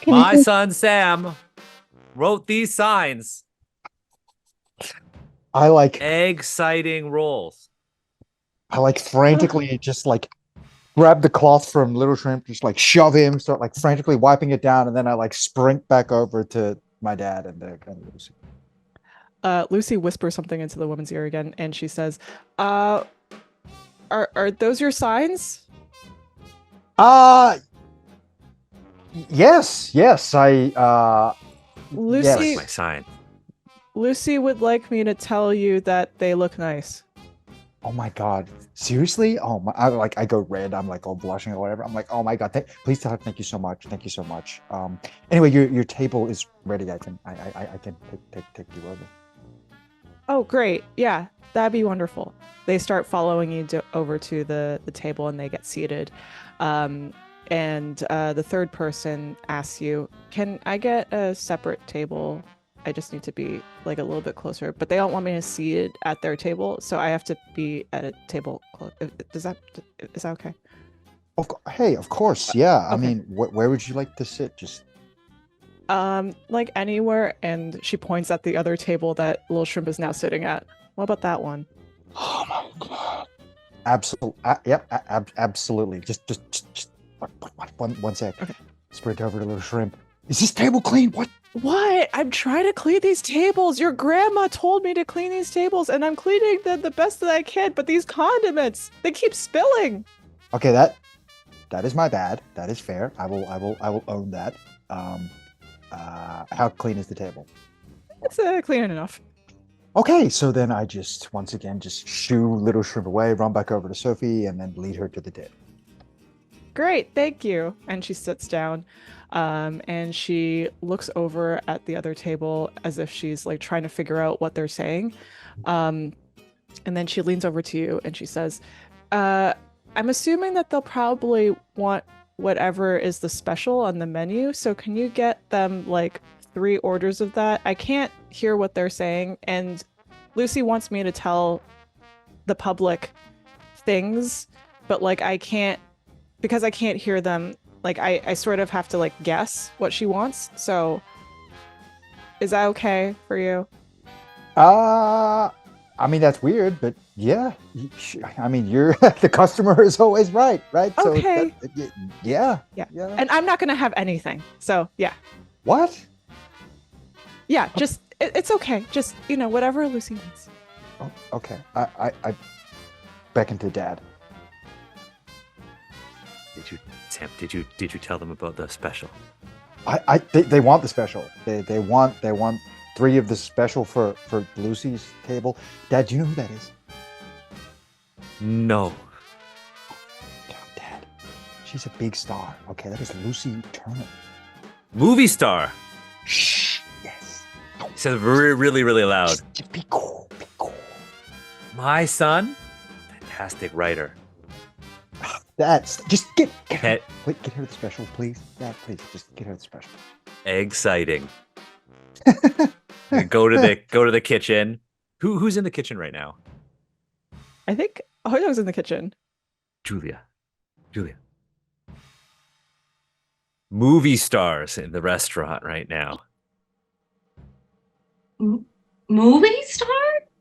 My son Sam wrote these signs. I Exciting roles. frantically just grab the cloth from Little Shrimp, just shove him, start frantically wiping it down, and then I sprint back over to my dad and Lucy. Lucy whispers something into the woman's ear again, and she says, "Are those your signs?" Yes. I Lucy, That's yes. my sign. Lucy would like me to tell you that they look nice. Oh my God. Seriously? Oh my, I go red. I'm all blushing or whatever. I'm like, oh my God. Please tell her thank you so much. Thank you so much. Anyway, your table is ready. I can take you over. Oh, great. Yeah, that'd be wonderful. They start following you over to the table and they get seated. And the third person asks you, can I get a separate table? I just need to be a little bit closer, but they don't want me to see it at their table, so I have to be at a table. Is that okay? Hey, of course. Yeah. I Okay. mean, where would you like to sit? Just Anywhere. And she points at the other table that Little Shrimp is now sitting at. What about that one? oh my God. Absolutely. Yep. Absolutely. Just 1 sec. Okay. Sprint over to Little Shrimp. Is this table clean? What? I'm trying to clean these tables. Your grandma told me to clean these tables, and I'm cleaning them the best that I can. But these condiments, they keep spilling. Okay, that is my bad. That is fair. I will own that. How clean is the table? It's clean enough. Okay, so then I once again shoo Little Shrimp away, run back over to Sophie, and then lead her to the table. Great, thank you. And she sits down, and she looks over at the other table as if she's trying to figure out what they're saying. And then she leans over to you and she says, I'm assuming that they'll probably want whatever is the special on the menu. So can you get them 3 orders of that? I can't hear what they're saying. And Lucy wants me to tell the public things, but I can't, because I can't hear them. I sort of have to guess what she wants. So is that okay for you? I mean that's weird, but yeah. I mean, you're the customer is always right? So Okay. yeah, Yeah. yeah. And I'm not gonna have anything. So yeah. What? Yeah, just it's okay. Just, whatever Lucy wants. Oh, okay. I beckon to Dad. Sam, did you tell them about the special? They want the special. They want 3 of the special for Lucy's table. Dad, do you know who that is? No. Dad, she's a big star. Okay, that is Lucy Turner. Movie star. Shh. Yes. He says really, really loud. Just be cool. Be cool. My son, fantastic writer. That's just get her. Pet. Wait, get her the special, please. Dad, please, just get her the special. Exciting. Go to the kitchen. Who's in the kitchen right now? I think Hoyo's in the kitchen. Julia. Movie stars in the restaurant right now. Movie star?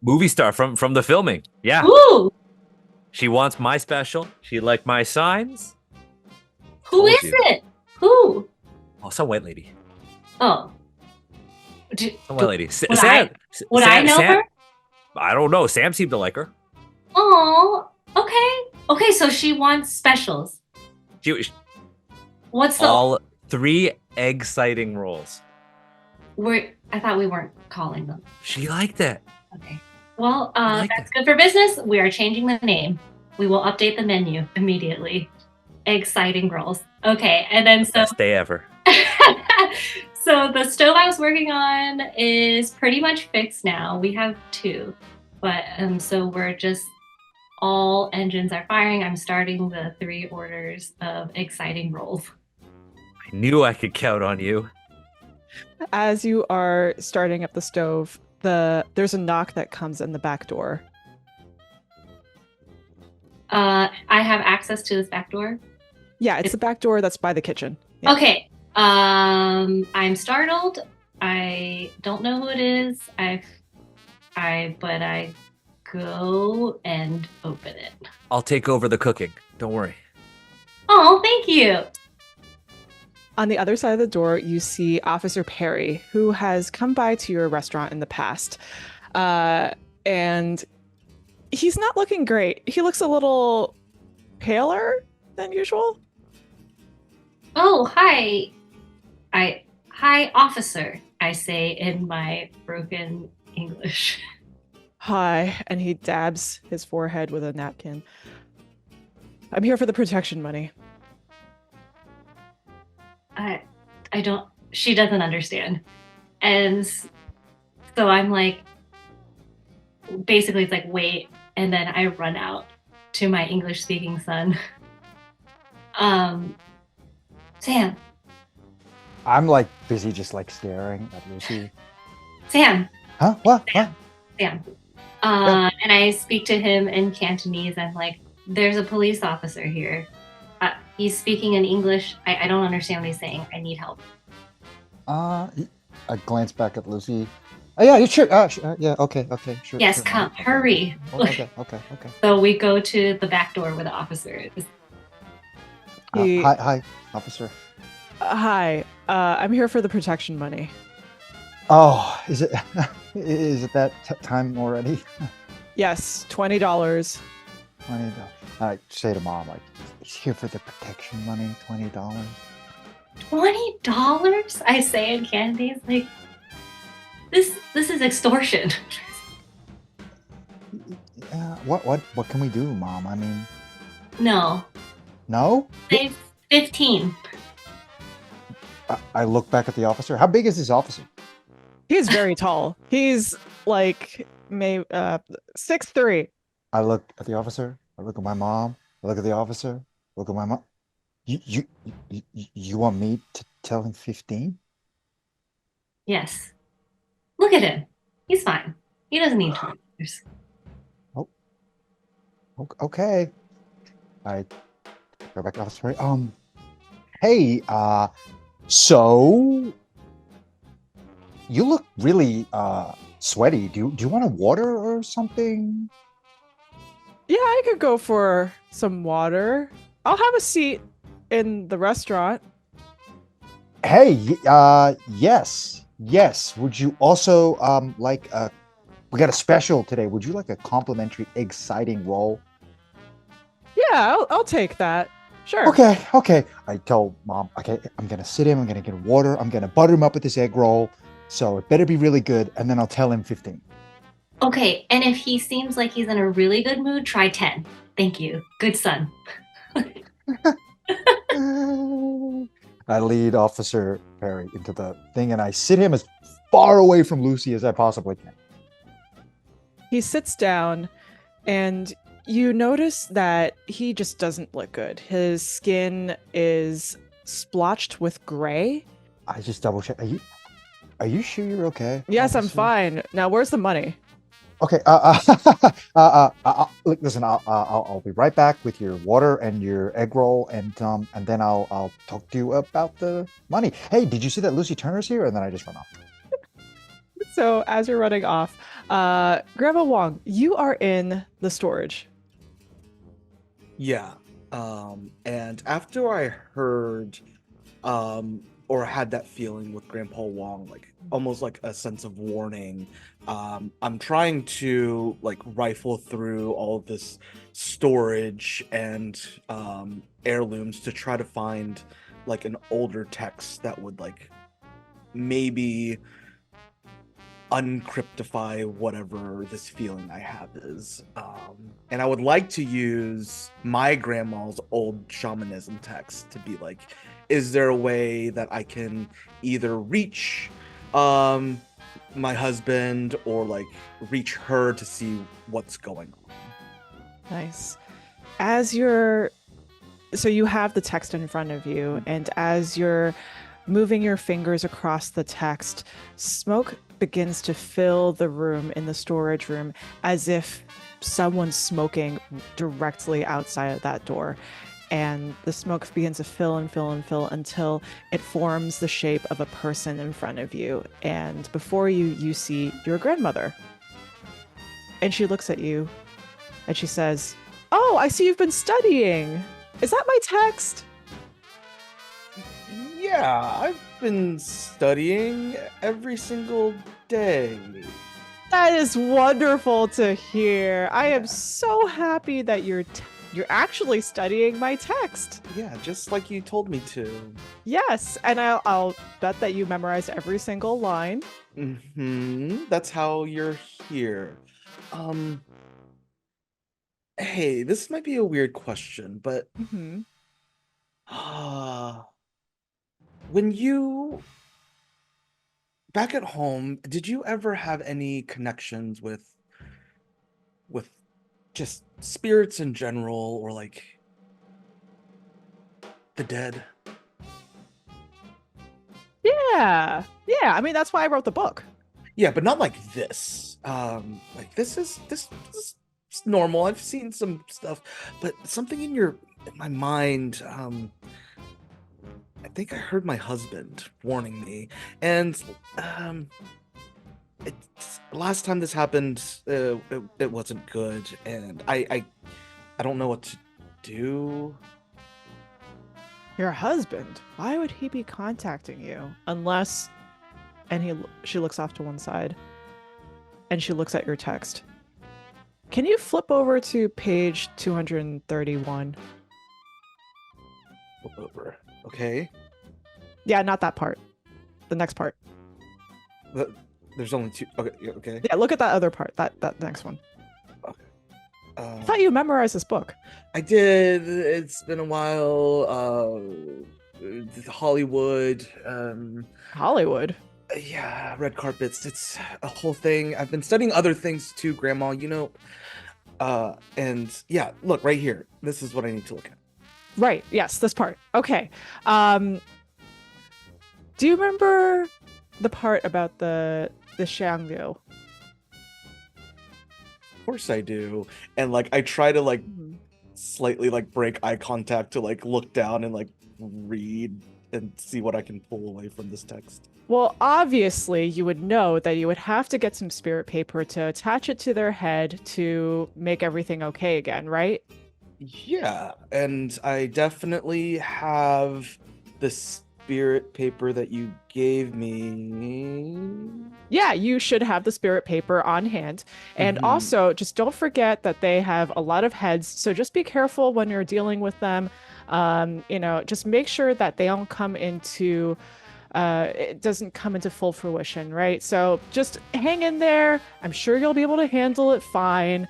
Movie star from the filming. Yeah. Ooh, She wants my special. She liked my signs. who Told is you. it? Who? Oh, some white lady. Oh. Some white lady. Would I know her? I don't know. Sam seemed to like her. Oh, okay. Okay, so she wants specials. What's the All 3 exciting rolls. I thought we weren't calling them. She liked it. Okay. Well, I like that's good for business. We are changing the name. We will update the menu immediately. Exciting rolls. Okay, and then Best day ever. so the stove I was working on is pretty much fixed now. We have 2, but so we're just all engines are firing. I'm starting the 3 orders of exciting rolls. I knew I could count on you. As you are starting up the stove, there's a knock that comes in the back door. I have access to this back door. Yeah, it's the back door that's by the kitchen. Yeah. Okay. I'm startled. I don't know who it is. But I go and open it. I'll take over the cooking. Don't worry. Oh, thank you. On the other side of the door, you see Officer Perry, who has come by to your restaurant in the past. And he's not looking great. He looks a little paler than usual. Oh, hi. Hi, officer, I say in my broken English. Hi. And he dabs his forehead with a napkin. I'm here for the protection money. I don't, she doesn't understand. And so I'm like, basically it's like, wait. And then I run out to my English speaking son. Sam. I'm like busy just like staring at Lucy. Sam. Huh? What? Sam. And I speak to him in Cantonese. I'm like, there's a police officer here. He's speaking in English. I don't understand what he's saying. I need help. I glance back at Lucy. Oh, yeah, sure. Yeah, okay, sure. Yes, sure. come, Okay. hurry. Okay. So we go to the back door where the officer is. Hi, officer. Hi. I'm here for the protection money. Oh, is it that time already? Yes, $20. I say to Mom, like, he's here for the protection money, $20. $20? I say in Cantonese, like, this is extortion. What can we do, Mom? I mean, No. no? Say 15. I look back at the officer. How big is this officer? He's very tall. He's like maybe 6'3". I look at the officer. I look at my mom. I look at the officer. Look at my mom. You want me to tell him 15? Yes. Look at him. He's fine. He doesn't need $20. Oh. Okay. I go back to the officer. Hey, so you look really sweaty. Do you want a water or something? Yeah, I could go for some water. I'll have a seat in the restaurant. Hey, yes, yes. Would you also like we got a special today. Would you like a complimentary exciting roll? Yeah, I'll take that. Sure. Okay, okay. I told mom, okay, I'm gonna sit him, I'm gonna get water, I'm gonna butter him up with this egg roll. So it better be really good, and then I'll tell him 15. Okay, and if he seems like he's in a really good mood, try 10. Thank you. Good son. I lead Officer Perry into the thing and I sit him as far away from Lucy as I possibly can. He sits down and you notice that he just doesn't look good. His skin is splotched with gray. I just double check. Are you sure you're okay? Yes, I'm officer? fine. Now, where's the money? Okay. Look, listen. I'll be right back with your water and your egg roll, and then I'll talk to you about the money. Hey, did you see that Lucy Turner's here? And then I just run off. So, as you're running off, Grandma Wong, you are in the storage. Yeah. And after I heard or had that feeling with Grandpa Wong, like almost like a sense of warning, I'm trying to like rifle through all of this storage and heirlooms to try to find like an older text that would like maybe uncryptify whatever this feeling I have is. And I would like to use my grandma's old shamanism text to be like, is there a way that I can either reach my husband or like reach her to see what's going on? Nice. So you have the text in front of you, and as you're moving your fingers across the text, smoke begins to fill the room in the storage room as if someone's smoking directly outside of that door. And the smoke begins to fill and fill and fill until it forms the shape of a person in front of you. And before you, you see your grandmother. And she looks at you and she says, "Oh, I see you've been studying. Is that my text?" Yeah, I've been studying every single day. That is wonderful to hear. I am so happy that you're actually studying my text. Yeah, just like you told me to. Yes, and I'll bet that you memorized every single line. That's how you're here. Hey, this might be a weird question, but Mm-hmm. when you back at home, did you ever have any connections with just spirits in general or like the dead? Yeah, I mean, that's why I wrote the book. Yeah, but not like this. Like this is normal. I've seen some stuff, but something in my mind. I think I heard my husband warning me, and last time this happened, it wasn't good, and I don't know what to do. Your husband? Why would he be contacting you? Unless, and she looks off to one side, and she looks at your text. Can you flip over to page 231? Flip over. Okay. Yeah, not that part. The next part. There's only two. Okay. Okay. Yeah, look at that other part. That next one. Okay. I thought you memorized this book. I did. It's been a while. Hollywood. Hollywood. Yeah, red carpets. It's a whole thing. I've been studying other things too, Grandma. You know. And yeah, look right here. This is what I need to look at. Right. Yes, this part. Okay. Do you remember the part about the Xiangyu? Of course I do. And like I try to like Mhm. slightly like break eye contact to like look down and like read and see what I can pull away from this text. Well, obviously, you would know that you would have to get some spirit paper to attach it to their head to make everything okay again, right? Yeah, and I definitely have the spirit paper that you gave me. Yeah, you should have the spirit paper on hand. And Mhm. also, just don't forget that they have a lot of heads. So just be careful when you're dealing with them. Just make sure that they don't come into it doesn't come into full fruition, right? So just hang in there. I'm sure you'll be able to handle it fine.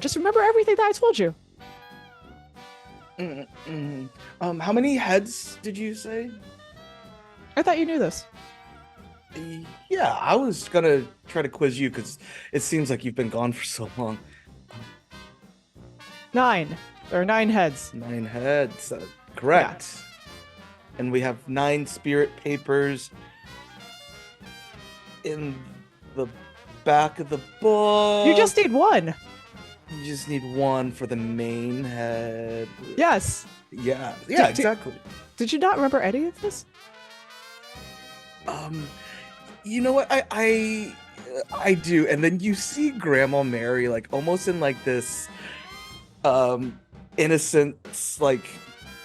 Just remember everything that I told you. How many heads did you say? I thought you knew this. Yeah, I was gonna try to quiz you because it seems like you've been gone for so long. 9. There are 9 heads. 9 heads, correct. And we have 9 spirit papers in the back of the book. You just need 1. You just need 1 for the main head. Yes. Yeah, Did- exactly. Did you not remember any of this? You know what? I do. And then you see Grandma Mary like almost in like this innocent, like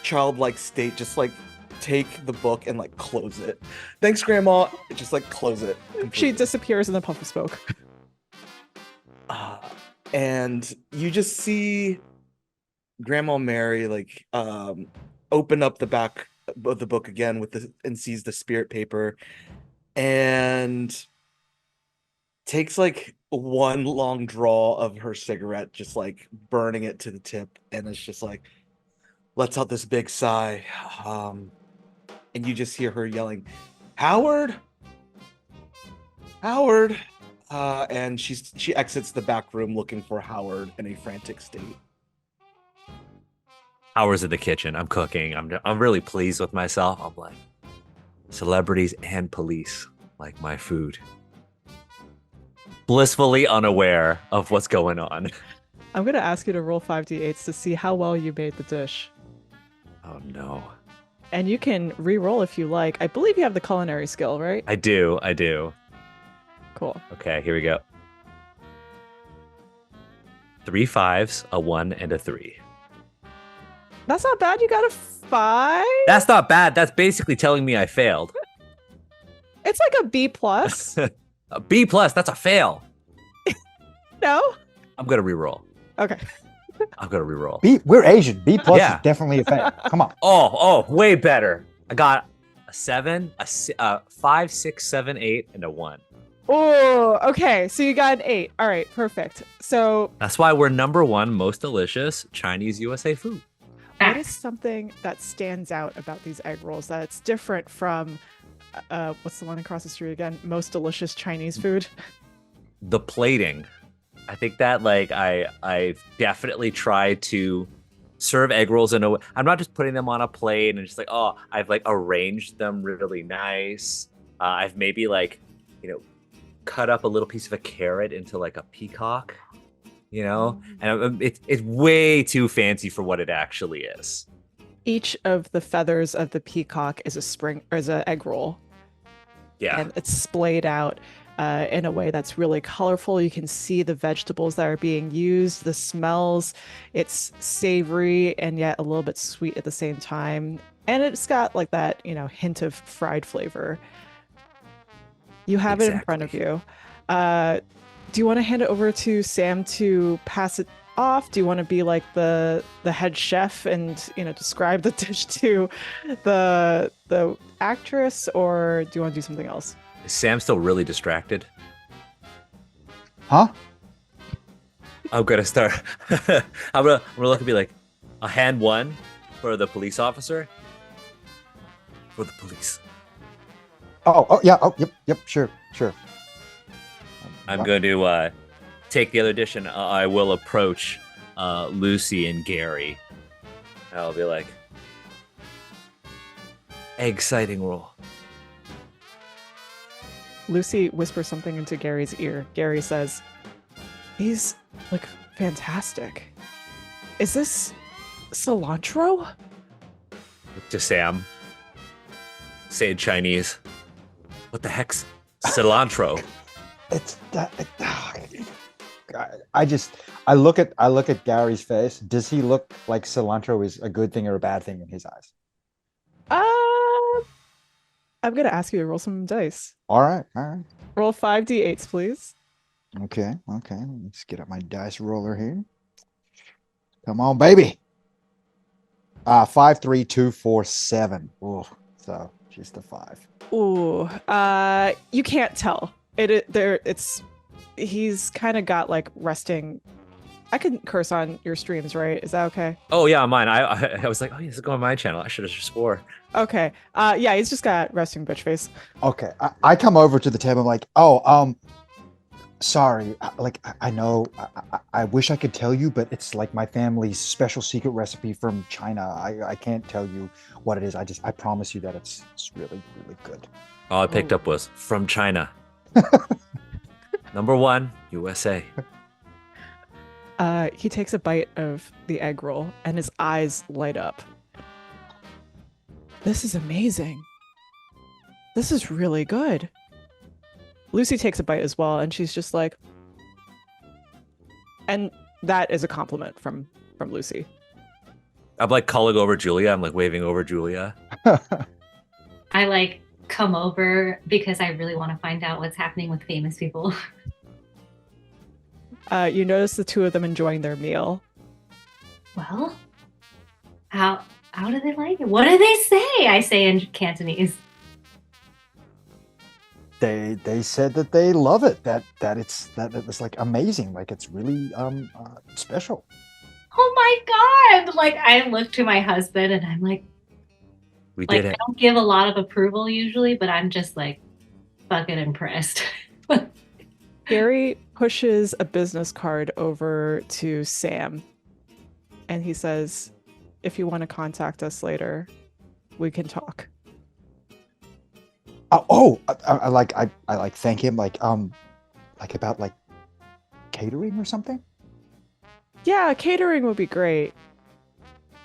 childlike state, just like take the book and like close it. Thanks, Grandma. Just like close it. She completely. disappears in the puff of smoke. And you just see Grandma Mary like open up the back of the book again and sees the spirit paper and takes like one long draw of her cigarette, just like burning it to the tip, and it's just like lets out this big sigh. And you just hear her yelling, "Howard! Howard!" And she exits the back room looking for Howard in a frantic state. Hours in the kitchen. I'm cooking. I'm really pleased with myself. I'm like, celebrities and police like my food. Blissfully unaware of what's going on. I'm going to ask you to roll 5d8s to see how well you made the dish. Oh no. And you can re-roll if you like. I believe you have the culinary skill, right? I do. Cool. Okay, here we go. 3 5s, a 1, and a 3. That's not bad. You got a 5? That's not bad. That's basically telling me I failed. It's like a B plus. A B plus, that's a fail. No? I'm gonna reroll. Okay. I'm gonna reroll. We're Asian. B plus Yeah. is definitely a fail. Come on. Oh, way better. I got a 7, a 5, 6, 7, 8, and a 1. Oh, okay. So you got an 8. All right, perfect. So That's why we're number 1 most delicious Chinese USA food. what is something that stands out about these egg rolls that's different from what's the one across the street again? Most delicious Chinese food? The plating. I think that like I definitely try to serve egg rolls in a way. I'm not just putting them on a plate and just like, oh, I've like arranged them really nice. I've maybe like, cut up a little piece of a carrot into like a peacock, and it's way too fancy for what it actually is. Each of the feathers of the peacock is an egg roll. Yeah. And it's splayed out in a way that's really colorful. You can see the vegetables that are being used, the smells. It's savory and yet a little bit sweet at the same time. And it's got like that, hint of fried flavor. You have it in front of you. Do you want to hand it over to Sam to pass it off? Do you want to be like the head chef and describe the dish to the actress, or do you want to do something else? Is Sam still really distracted? Huh? I'm gonna start. I'm gonna look and be like, a hand 1 for the police officer. For the police. Oh yeah. Oh yep. Sure. I'm going to take the other dish and I will approach Lucy and Gary. I'll be like, egg sighting roll. Lucy whispers something into Gary's ear. Gary says, "These look fantastic. Is this cilantro?" To Sam. say in Chinese. What the heck's cilantro? It's that. I look at Gary's face. Does he look like cilantro is a good thing or a bad thing in his eyes? I'm gonna ask you to roll some dice. All right, all right. Roll 5d8s, please. Okay. Let's get up my dice roller here. Come on, baby. 5, 3, 2, 4, 7. Oh, so just a 5. Ooh, you can't tell. He's kind of got like resting. I can curse on your streams, right? Is that okay? Oh yeah, mine. I was like, oh, this is going on my channel. I should have just swore. Okay. Yeah, he's just got resting bitch face. Okay, I come over to the table. I'm like, oh, sorry. I know. I wish I could tell you, but it's like my family's special secret recipe from China. I can't tell you what it is. I promise you that it's really, really good. All I picked up was from China. Number 1, USA. He takes a bite of the egg roll and his eyes light up. This is amazing. This is really good. Lucy takes a bite as well, and she's just like, and that is a compliment from Lucy. I'm like calling over Julia. I'm like waving over Julia. I like come over because I really want to find out what's happening with famous people. You notice the two of them enjoying their meal. Well, how do they like it? What do they say? I say in Cantonese. They said that they love it. That it was like amazing. Like it's really special. Oh my God! Like I look to my husband and I'm like, We did I it. don't give a lot of approval usually, but I'm just like fucking impressed. Gary pushes a business card over to Sam, and he says, if you want to contact us later, we can talk. I like thank him like about like catering or something. Yeah, catering would be great.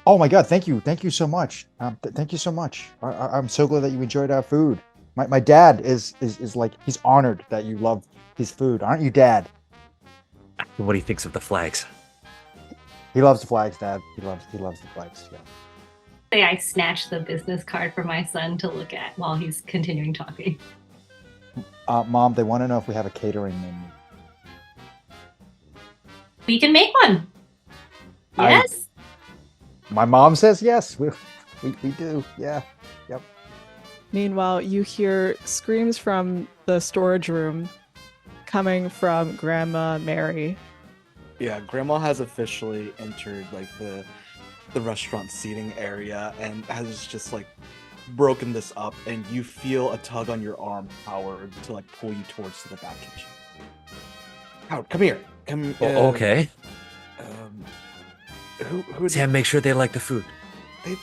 Oh my God, thank you so much. Thank you so much. I'm so glad that you enjoyed our food. My dad is like, he's honored that you love his food, aren't you, Dad? What do you think of the flags? He loves the flags, Dad. He loves the flags. Yeah. Say I snatch the business card for my son to look at while he's continuing talking. Mom, they want to know if we have a catering menu. We can make one. Yes. My mom says yes. We do. Yeah. Yep. Meanwhile, you hear screams from the storage room coming from Grandma Mary. Yeah, Grandma has officially entered like the restaurant seating area and has just like broken this up, and you feel a tug on your arm, Howard, to like pull you towards the back kitchen. Howard, come here. Come. Okay. Who? Sam, make sure they like the food.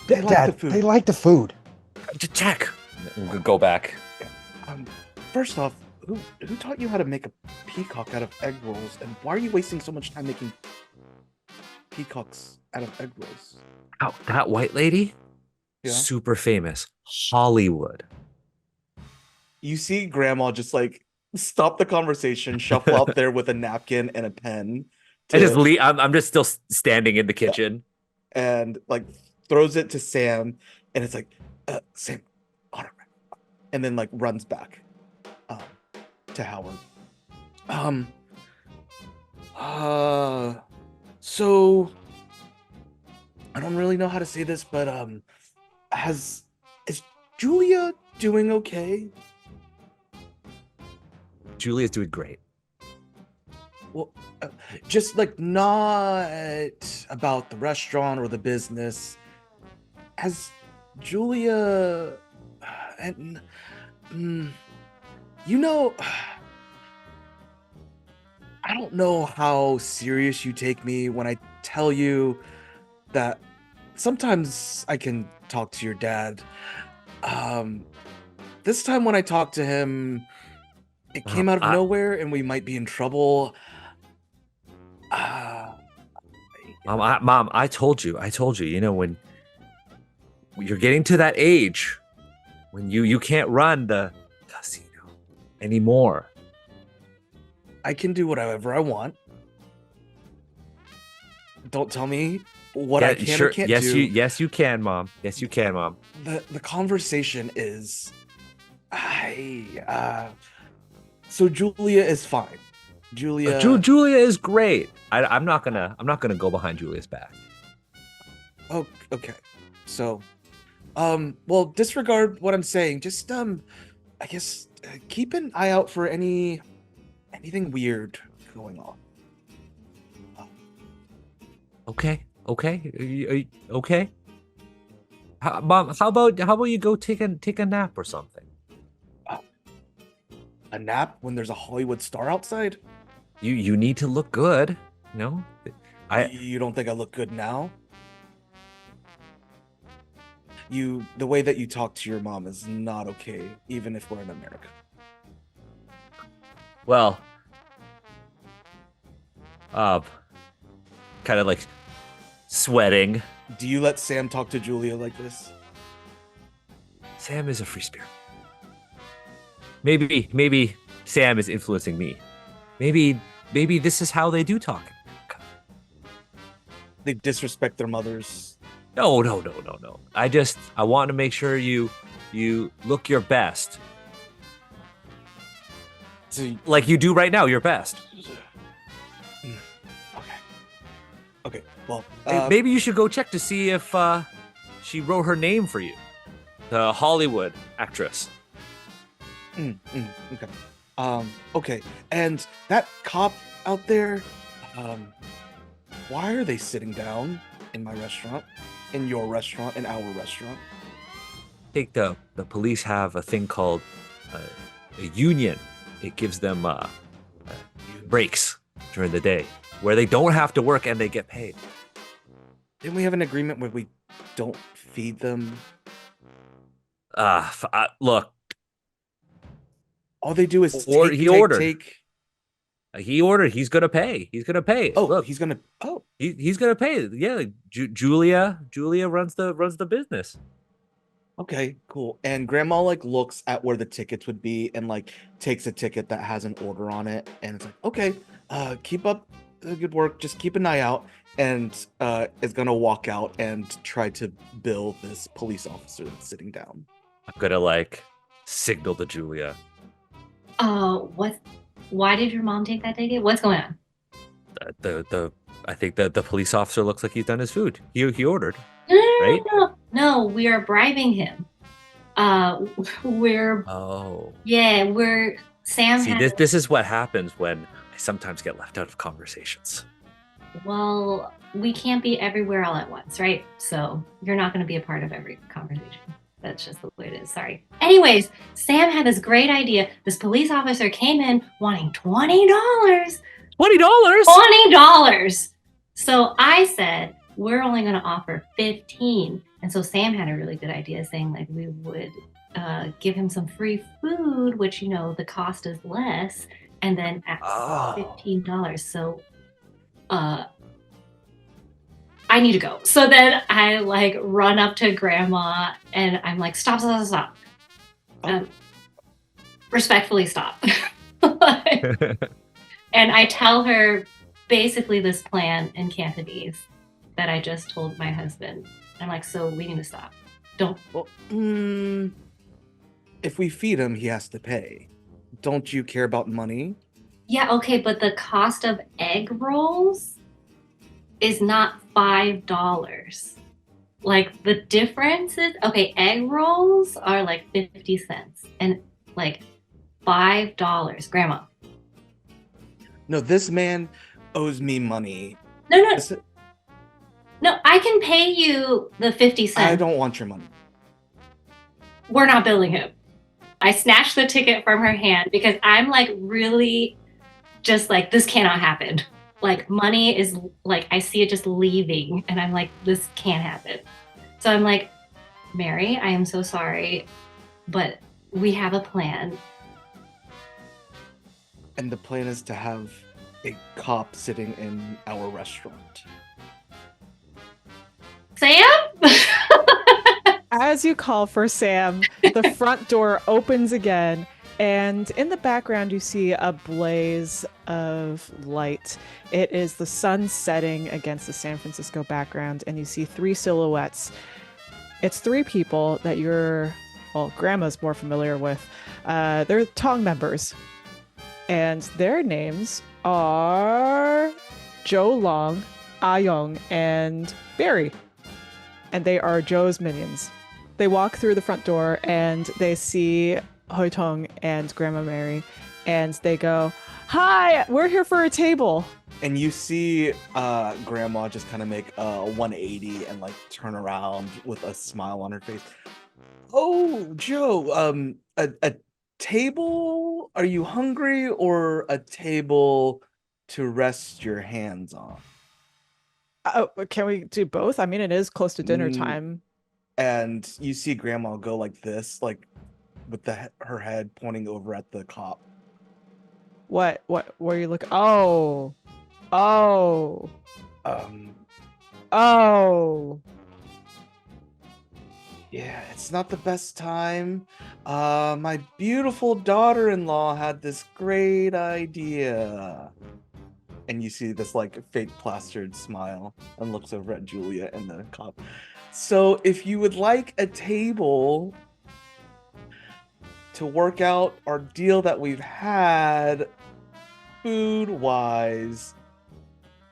They like Dad, the food. they like the food. Check. We'll go back. First off, who taught you how to make a peacock out of egg rolls, and why are you wasting so much time making peacocks out of egg rolls? Oh, that white lady? Yeah. Super famous. Hollywood. You see Grandma just like stop the conversation, shuffle out there with a napkin and a pen. I just leave. I'm just still standing in the kitchen. And like throws it to Sam, and it's like, Sam, autograph. And then like runs back to Howard. So I don't really know how to say this, but is Julia doing okay? Julia's doing great. Well, just like not about the restaurant or the business. Has Julia and you know, I don't know how serious you take me when I tell you that sometimes I can talk to your dad. This time when I talked to him, it came out of nowhere and we might be in trouble. Mom, I told you, you know, when you're getting to that age when you can't run the casino anymore. I can do whatever I want. Don't tell me what I can or can't do. Yes, you can, Mom. Yes, you can, Mom. The conversation is, so Julia is fine. Julia is great. I'm not gonna go behind Julia's back. Oh, okay. So, well, disregard what I'm saying. Just, I guess, keep an eye out for anything weird going on. Okay. Okay. Mom, how about you go take a nap or something? A nap when there's a Hollywood star outside? You need to look good, no? You don't think I look good now? The way that you talk to your mom is not okay, even if we're in America. Well, kind of like sweating. Do you let Sam talk to Julia like this? Sam is a free spirit. Maybe Sam is influencing me. Maybe this is how they do talk. They disrespect their mothers. No. I want to make sure you look your best. So, like you do right now, your best. Okay. Well, maybe you should go check to see if she wrote her name for you. The Hollywood actress. Okay. Okay. And that cop out there, why are they sitting down in my restaurant, in your restaurant, in our restaurant? I think the police have a thing called a union. It gives them breaks during the day where they don't have to work and they get paid. Didn't we have an agreement where we don't feed them? Look. All they do is He ordered. He's gonna pay. Oh, look, he's gonna. Oh, he's gonna pay. Yeah, Julia runs the business. Okay, cool. And Grandma like looks at where the tickets would be and like takes a ticket that has an order on it, and it's like, okay, keep up the good work. Just keep an eye out, and is gonna walk out and try to bill this police officer that's sitting down. I'm gonna like signal to Julia. Why did your mom take that ticket? What's going on? I think that the police officer looks like he's done his food. He ordered. Right? No, we are bribing him. We're Sam. See, this is what happens when I sometimes get left out of conversations. Well, we can't be everywhere all at once, right? So you're not going to be a part of every conversation. That's just the way it is. Sorry. Anyways, Sam had this great idea. This police officer came in wanting $20. $20. So I said, we're only going to offer 15. And so Sam had a really good idea saying like we would give him some free food, which, the cost is less. And then at $15. So I need to go. So then I like run up to Grandma and I'm like, stop. Respectfully stop. And I tell her basically this plan in Cantonese that I just told my husband. I'm like, so we need to stop. If we feed him, he has to pay. Don't you care about money? Yeah, okay, but the cost of egg rolls is not $5. Like the difference is, okay, egg rolls are like 50 cents and like $5. Grandma. No, this man owes me money. No, I can pay you the 50 cents. I don't want your money. We're not billing him. I snatched the ticket from her hand because I'm like really just like, this cannot happen. Like money is like, I see it just leaving and I'm like, this can't happen. So I'm like, Mary, I am so sorry, but we have a plan. And the plan is to have a cop sitting in our restaurant. Sam? As you call for Sam, the front door opens again, and in the background, you see a blaze of light. It is the sun setting against the San Francisco background, and you see three silhouettes. It's three people that Grandma's more familiar with. They're Tong members, and their names are Joe Long, Ah Young, and Barry. And they are Joe's minions. They walk through the front door and they see Hoi Tong and Grandma Mary, and they go, "Hi, we're here for a table." And you see Grandma just kind of make a 180 and like turn around with a smile on her face. "Oh, Joe, a table? Are you hungry, or a table to rest your hands on?" Oh, can we do both? I mean, it is close to dinner time. And you see Grandma go like this, like with her head pointing over at the cop. What were you looking? Oh. Oh. Oh. Yeah, it's not the best time. My beautiful daughter-in-law had this great idea. And you see this like fake plastered smile and looks over at Julia and the cop. "So if you would like a table to work out our deal that we've had food-wise,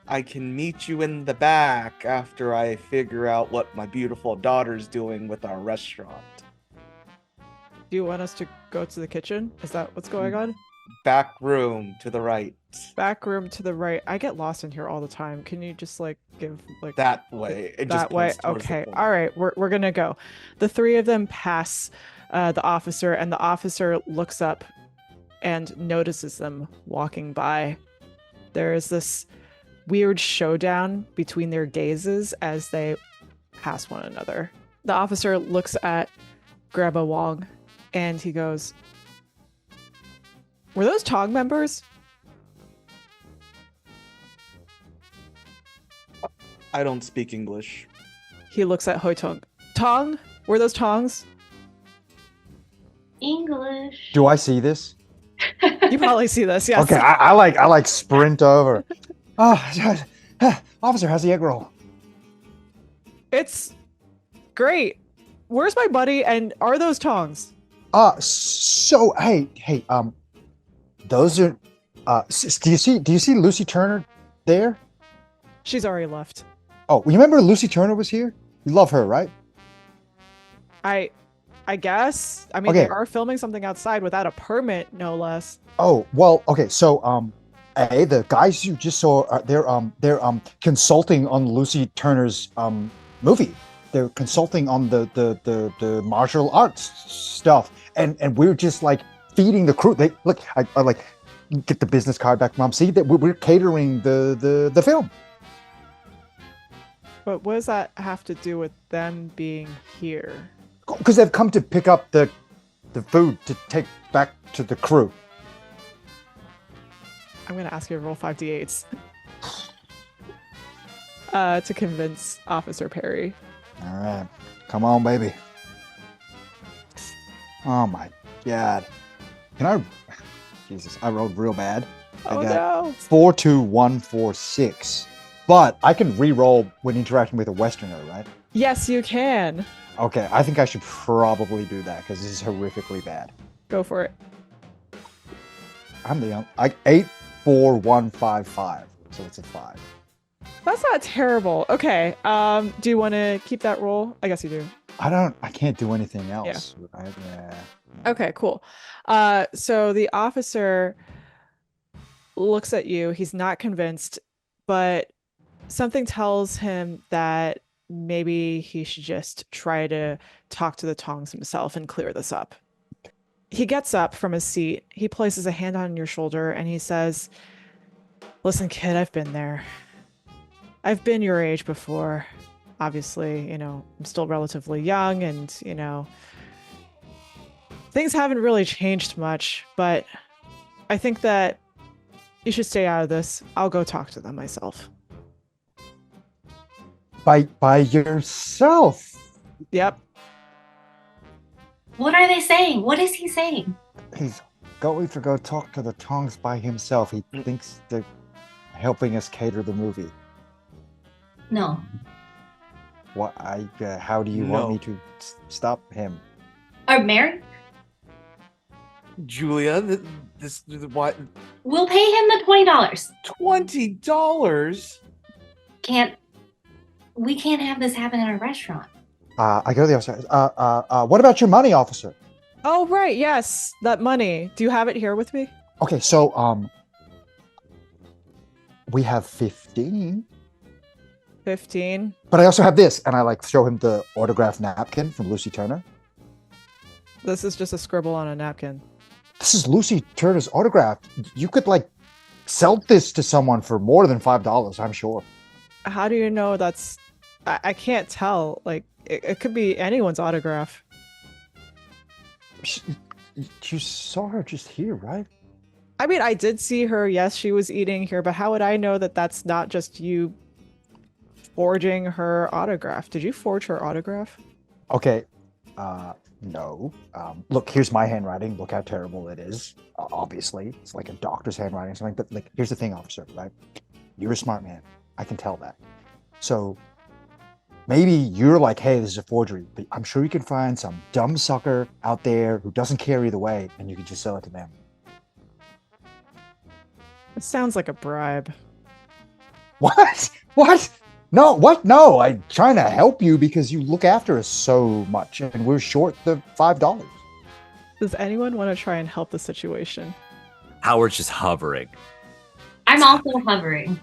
I can meet you in the back after I figure out what my beautiful daughter's doing with our restaurant." Do you want us to go to the kitchen? Is that what's going on? "Back room to the right." Back room to the right. I get lost in here all the time. Can you just like give like That way. It just that way? points towards the Okay. corner. All right. We're gonna go. The three of them pass the officer, and the officer looks up and notices them walking by. There is this weird showdown between their gazes as they pass one another. The officer looks at Grandma Wong and he goes, "Were those Tong members?" I don't speak English. He looks at Hoi Tong. "Tong? Were those Tongs?" English. Do I see this? You probably see this, yes. Okay, I like sprint over. Oh, officer, how's the egg roll? It's great. Where's my buddy, and are those Tongs? So hey, those are. Do you see Lucy Turner there? She's already left. Oh, you remember Lucy Turner was here? You love her, right? I guess. I mean, Okay. they are filming something outside without a permit, no less. Oh, well, okay. So, the guys you just saw, they're consulting on Lucy Turner's movie. They're consulting on the martial arts stuff, and we're just like feeding the crew. They look, I like get the business card back, Mom. See that we're catering the film. But what does that have to do with them being here? Because they've come to pick up the food to take back to the crew. I'm going to ask you to roll 5d8s to convince Officer Perry. All right, come on, baby. Oh my God! Can I? Jesus, I rolled real bad. Oh, I got no. 4, 2, 1, 4, 6. But I can re-roll when interacting with a Westerner, right? Yes, you can. Okay, I think I should probably do that because this is horrifically bad. Go for it. I'm the 8, 4, 1, 5, 5. So it's a 5. That's not terrible. Okay. Do you want to keep that roll? I guess you do. I can't do anything else. Right? Yeah. Okay, cool. So the officer looks at you. He's not convinced, but something tells him that maybe he should just try to talk to the Tongs himself and clear this up. He gets up from his seat. He places a hand on your shoulder and he says, "Listen, kid, I've been there. I've been your age before. Obviously, I'm still relatively young and, things haven't really changed much, but I think that you should stay out of this. I'll go talk to them myself." By yourself. Yep. What are they saying? What is he saying? He's going to go talk to the Tongs by himself. He thinks they're helping us cater the movie. No. What? How do you want No. me to stop him? Or Mary? Julia, this what? We'll pay him the $20. $20? We can't have this happen in a restaurant. I go to the other side. What about your money, officer? Oh, right. Yes. That money. Do you have it here with me? Okay, so we have 15. 15. But I also have this, and I like show him the autographed napkin from Lucy Turner. This is just a scribble on a napkin. This is Lucy Turner's autograph. You could like sell this to someone for more than $5, I'm sure. How do you know that's... I can't tell. Like, it could be anyone's autograph. You saw her just here, right? I mean, I did see her. Yes, she was eating here, but how would I know that that's not just you forging her autograph? Did you forge her autograph? Okay, no. Look, here's my handwriting. Look how terrible it is. Obviously, it's like a doctor's handwriting or something. But like, here's the thing, officer, right? You're a smart man. I can tell that. So maybe you're like, hey, this is a forgery. But I'm sure you can find some dumb sucker out there who doesn't care either way, and you can just sell it to them. It sounds like a bribe. What? What? No, what? No, I'm trying to help you because you look after us so much, and we're short the $5. Does anyone want to try and help the situation? Howard's just hovering. I'm also hovering.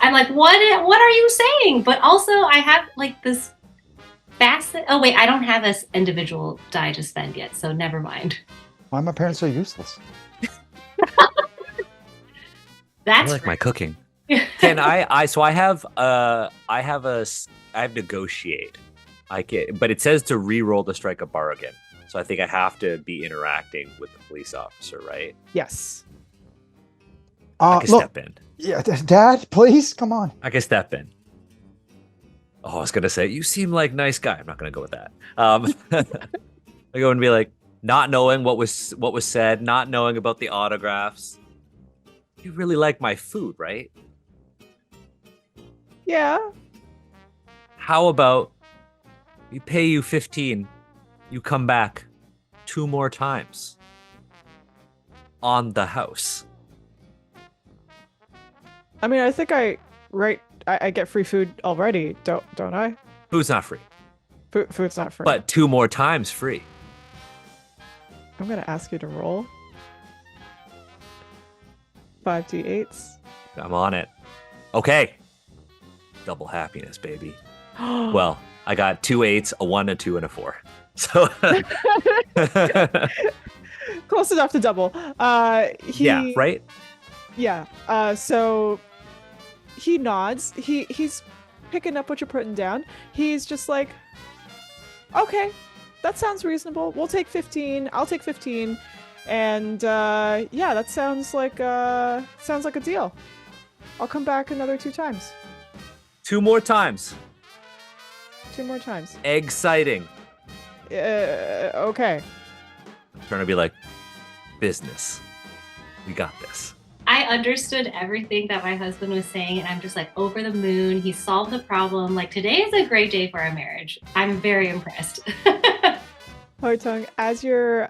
I'm like, what are you saying? But also I have like this facet. Oh wait, I don't have this individual die to spend yet, so never mind. Why are my parents so useless? That's I like my cooking. Can I have negotiate. But it says to re-roll to strike a bargain. So I think I have to be interacting with the police officer, right? Yes. I can Look, step in. yeah, Dad, please, come on. I can step in. Oh, I was gonna say, you seem like a nice guy. I'm not gonna go with that. I go and be like, not knowing what was said, not knowing about the autographs. You really like my food, right? Yeah. How about we pay you 15, you come back 2 more times on the house. I mean, I think I get free food already, don't I? Food's not free, Food's not free. but 2 more times free. I'm gonna ask you to roll 5d8s. I'm on it. Okay. Double happiness, baby. Well, I got 2 8s, a 1, a 2, and a 4. So Close enough to double. yeah, right? Yeah. So he nods. He's picking up what you're putting down. He's just like, okay, that sounds reasonable. We'll take 15. I'll take 15. And yeah, that sounds like a deal. I'll come back another 2 times. 2 more times. 2 more times. Exciting. Okay. I'm trying to be like, business. We got this. I understood everything that my husband was saying, and I'm just like over the moon. He solved the problem. Like, today is a great day for our marriage. I'm very impressed. Hoitong, as you're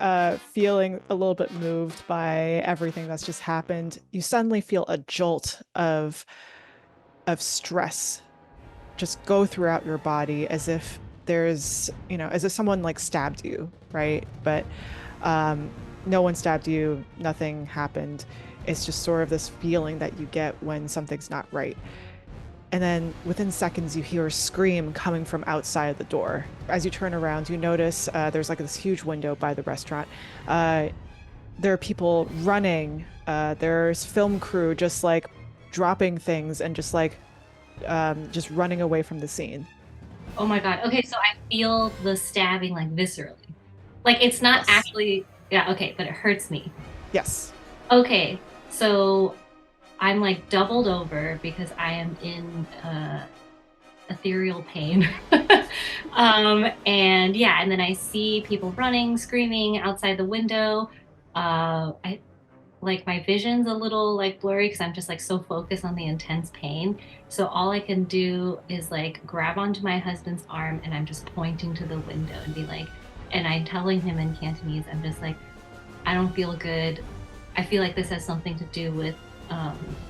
feeling a little bit moved by everything that's just happened, you suddenly feel a jolt of stress just go throughout your body, as if there's, as if someone like stabbed you, right? But no one stabbed you, nothing happened. It's just sort of this feeling that you get when something's not right. And then within seconds, you hear a scream coming from outside of the door. As you turn around, you notice there's like this huge window by the restaurant. There are people running. There's film crew just like dropping things and just like just running away from the scene. Oh my god. Okay, so I feel the stabbing like viscerally. Like, it's not Yes. actually, yeah, okay, but it hurts me. Yes. Okay, so I'm like doubled over because I am in ethereal pain. And yeah, and then I see people running, screaming outside the window. I like my vision's a little like blurry because I'm just like so focused on the intense pain. So all I can do is like grab onto my husband's arm and I'm just pointing to the window and be like, and I'm telling him in Cantonese, I'm just like, I don't feel good. I feel like this has something to do with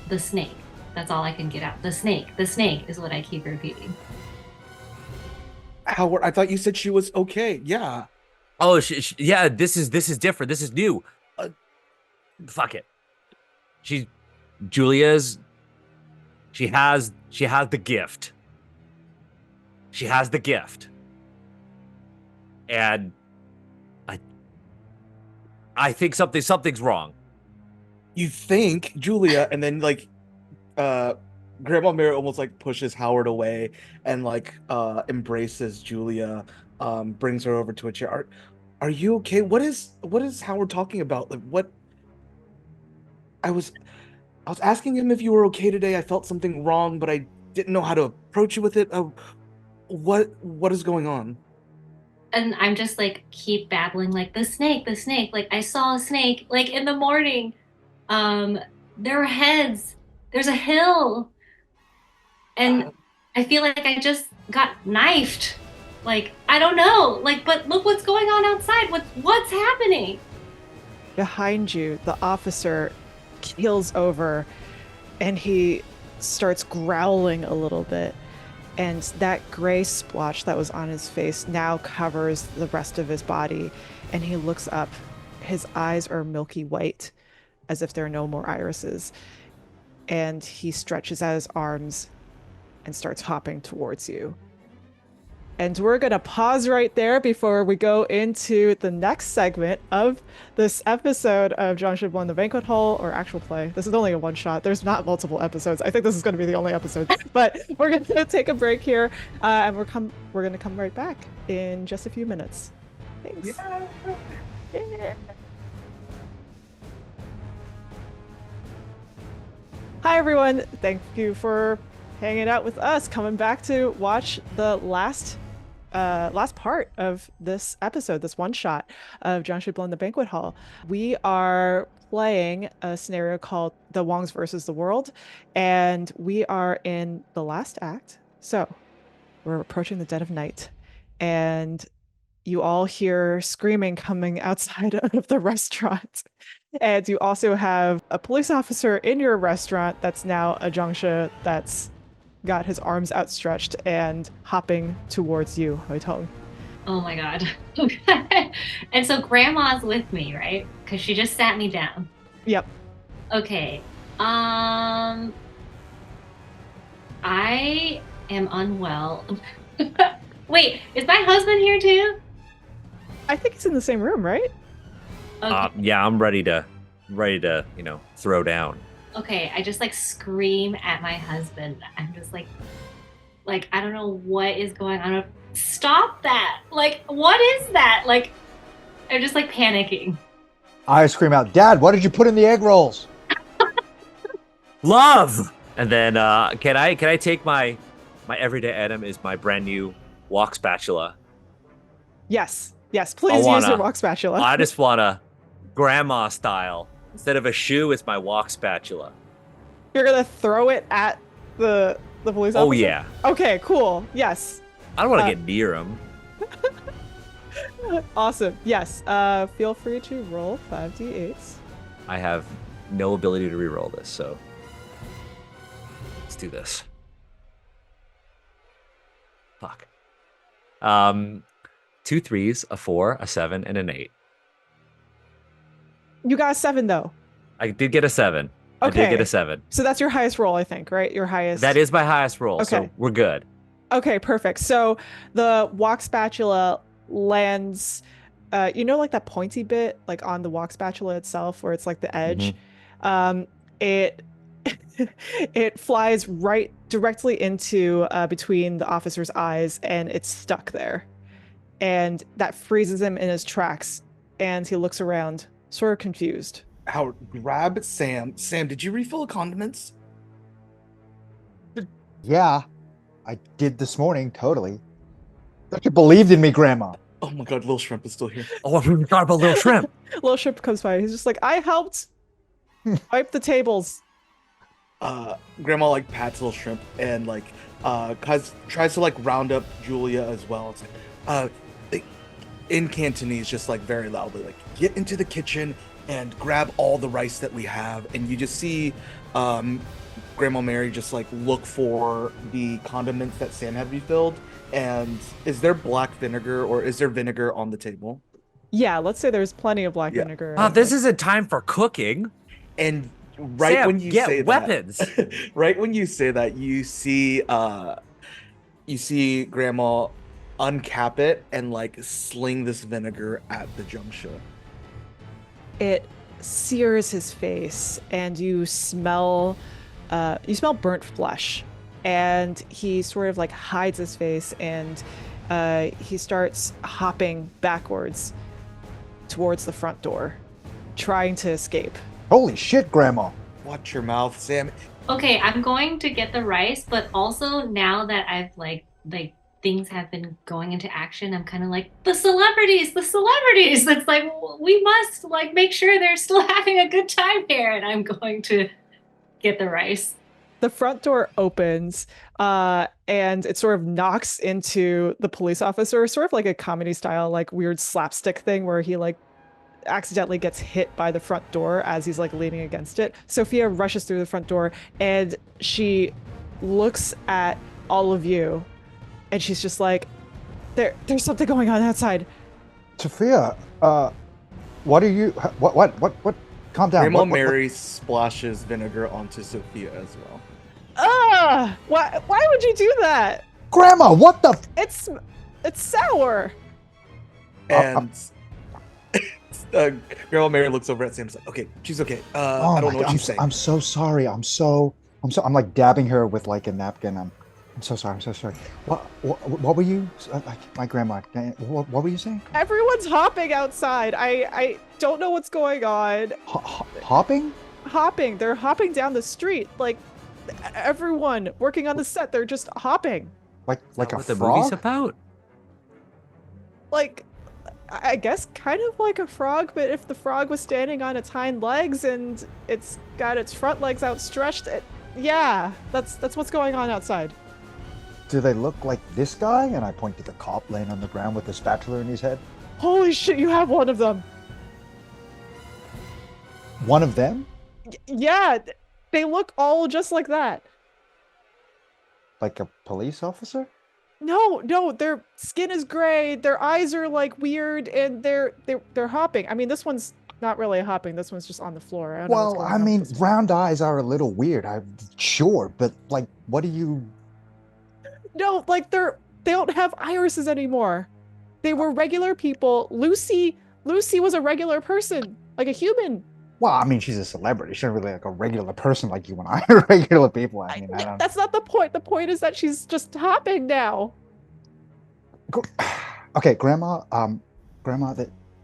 the snake. That's all I can get out. The snake is what I keep repeating. Howard, I thought you said she was okay. Yeah. Oh, yeah. This is different. This is new. Fuck it. Julia's. She has the gift. She has the gift, and I think something's wrong. You think, Julia, and then like Grandma Mary almost like pushes Howard away and like embraces Julia, brings her over to a chair. Are you okay? What is Howard talking about? Like what I was asking him if you were okay today. I felt something wrong, but I didn't know how to approach you with it. What is going on? And I'm just like keep babbling like the snake. Like I saw a snake like in the morning. There are heads. There's a hill. And I feel like I just got knifed. Like I don't know. Like but look what's going on outside. What's happening? Behind you, the officer keels over and he starts growling a little bit. And that gray splotch that was on his face now covers the rest of his body. And he looks up. His eyes are milky white, as if there are no more irises. And he stretches out his arms and starts hopping towards you. And we're going to pause right there before we go into the next segment of this episode of Jiangshi won the Banquet Hall, or actual play. This is only a one shot. There's not multiple episodes. I think this is going to be the only episode. But we're going to take a break here, and we're going to come right back in just a few minutes. Thanks. Yeah. Hi, everyone. Thank you for hanging out with us, coming back to watch the last part of this episode, this one shot of Jiangshi Blown the Banquet Hall. We are playing a scenario called The Wongs versus the World, and we are in the last act. So we're approaching the dead of night, and you all hear screaming coming outside of the restaurant. And you also have a police officer in your restaurant that's now a Jiangshi that's got his arms outstretched and hopping towards you, Hoitong. Oh my god. Okay. And so grandma's with me, right? Because she just sat me down. Yep. Okay. I am unwell. Wait, is my husband here too? I think he's in the same room, right? Okay. Yeah, I'm ready to, throw down. Okay, I just like scream at my husband. I'm just like I don't know what is going on. Stop that! Like, what is that? Like, I'm just like panicking. I scream out, Dad, what did you put in the egg rolls? Love! And then can I take my everyday item is my brand new wok spatula. Yes, please use your wok spatula. I just wanna grandma style. Instead of a shoe, it's my wok spatula. You're gonna throw it at the police officer? Oh yeah. Okay, cool. Yes. I don't want to get near him. Awesome. Yes. Feel free to roll 5d8s. I have no ability to reroll this, so let's do this. Fuck. 2 3s, a 4, a 7, and an 8. You got a 7 though. I did get a 7. Okay. I did get a 7. So that's your highest roll, I think, right? Your highest. That is my highest roll, Okay. so we're good. Okay, perfect. So the wok spatula lands, like that pointy bit, like on the wok spatula itself, where it's like the edge. It it flies right directly into between the officer's eyes, and it's stuck there, and that freezes him in his tracks. And he looks around, sort of confused. Howard, grab Sam. Sam, did you refill the condiments? Yeah. I did this morning, totally. Thought you believed in me, Grandma. Oh my god, Little Shrimp is still here. Oh, I forgot about Little Shrimp. Little Shrimp comes by. He's just like, I helped wipe the tables. Grandma like pats Little Shrimp and like tries to like round up Julia as well. It's like in Cantonese, just like very loudly, like get into the kitchen and grab all the rice that we have. And you just see Grandma Mary just like look for the condiments that Sam had refilled. And is there black vinegar or is there vinegar on the table? Yeah, let's say there's plenty of black vinegar. This isn't time for cooking. And right Sam, when you get say weapons. that, right when you say that, you see Grandma uncap it and like sling this vinegar at the Jiangshi. It sears his face, and you smell burnt flesh. And he sort of like hides his face, and he starts hopping backwards towards the front door, trying to escape. Holy shit, Grandma. Watch your mouth, Sam. Okay, I'm going to get the rice, but also now that I've like things have been going into action, I'm kind of like the celebrities. It's like we must like make sure they're still having a good time here, and I'm going to get the rice. The front door opens, and it sort of knocks into the police officer, sort of like a comedy style, like weird slapstick thing where he like accidentally gets hit by the front door as he's like leaning against it. Sophia rushes through the front door, and she looks at all of you, and she's just like, there's something going on outside. Sophia, what are you, what, calm down. Grandma Mary splashes vinegar onto Sophia as well. Why would you do that? Grandma, what the? It's sour. And Grandma Mary looks over at Sam. Like, okay, she's okay. I don't know what she's saying. I'm so sorry. I'm like dabbing her with like a napkin. I'm so sorry. What were you? My grandma. What were you saying? Everyone's hopping outside. I don't know what's going on. Hopping? Hopping. They're hopping down the street. Like everyone working on the set, they're just hopping. Like a what the frog? movie's about? Like, I guess kind of like a frog, but if the frog was standing on its hind legs and it's got its front legs outstretched, yeah, that's what's going on outside. Do they look like this guy? And I point to the cop laying on the ground with a spatula in his head. Holy shit, you have one of them. One of them? Yeah, they look all just like that. Like a police officer? No, their skin is gray, their eyes are like weird, and they're hopping. I mean, this one's not really hopping, this one's just on the floor. I don't know what's Well, going I on with mean, this one. round eyes are a little weird. I'm sure, but like, what do you? No, like they don't have irises anymore. They were regular people. Lucy was a regular person, like a human. Well, I mean, she's a celebrity. She's not really like a regular person like you and I are regular people. I mean, I don't. That's not the point. The point is that she's just hopping now. Okay, Grandma. Grandma,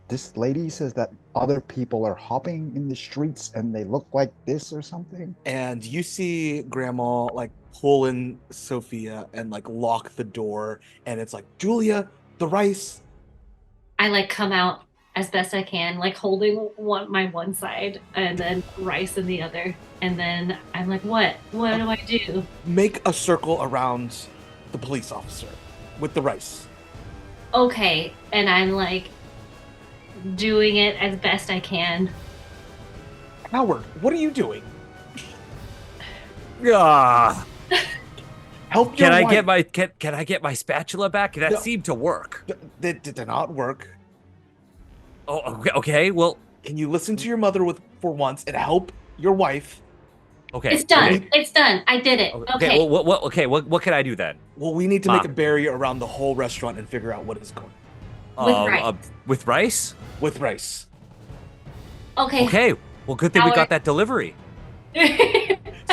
this lady says that other people are hopping in the streets and they look like this or something. And you see Grandma like pull in Sophia and like lock the door, and it's like, Julia, the rice. I like come out as best I can, like holding my one side and then rice in the other. And then I'm like, what do I do? Make a circle around the police officer with the rice. Okay. And I'm like doing it as best I can. Howard, what are you doing? Ah. Help your Can wife. can I get my spatula back? That No. seemed to work. That did not work. Oh, okay. Well, Can you listen to your mother for once and help your wife? okay. It's done. Okay. It's done. I did it. Okay. Well, what can I do then? Well, we need to Mom. make a barrier around the whole restaurant and figure out what is going on With rice. With rice? with rice. Okay. Okay. Well, good thing we got Howard. that delivery.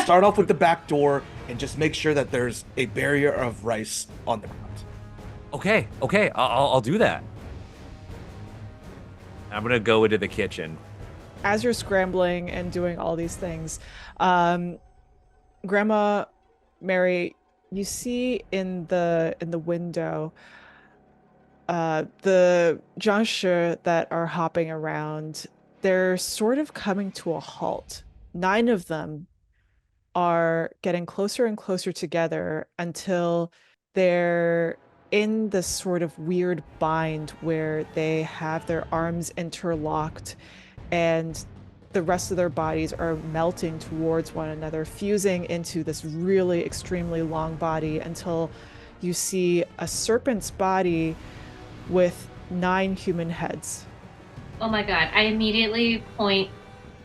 Start off with the back door and just make sure that there's a barrier of rice on the ground. Okay. I'll do that. I'm gonna go into the kitchen. As you're scrambling and doing all these things, Grandma Mary you see in the window the Jiangshi that are hopping around, they're sort of coming to a halt. 9 of them are getting closer and closer together until they're in this sort of weird bind where they have their arms interlocked and the rest of their bodies are melting towards one another, fusing into this really extremely long body until you see a serpent's body with 9 human heads. Oh my god! I immediately point.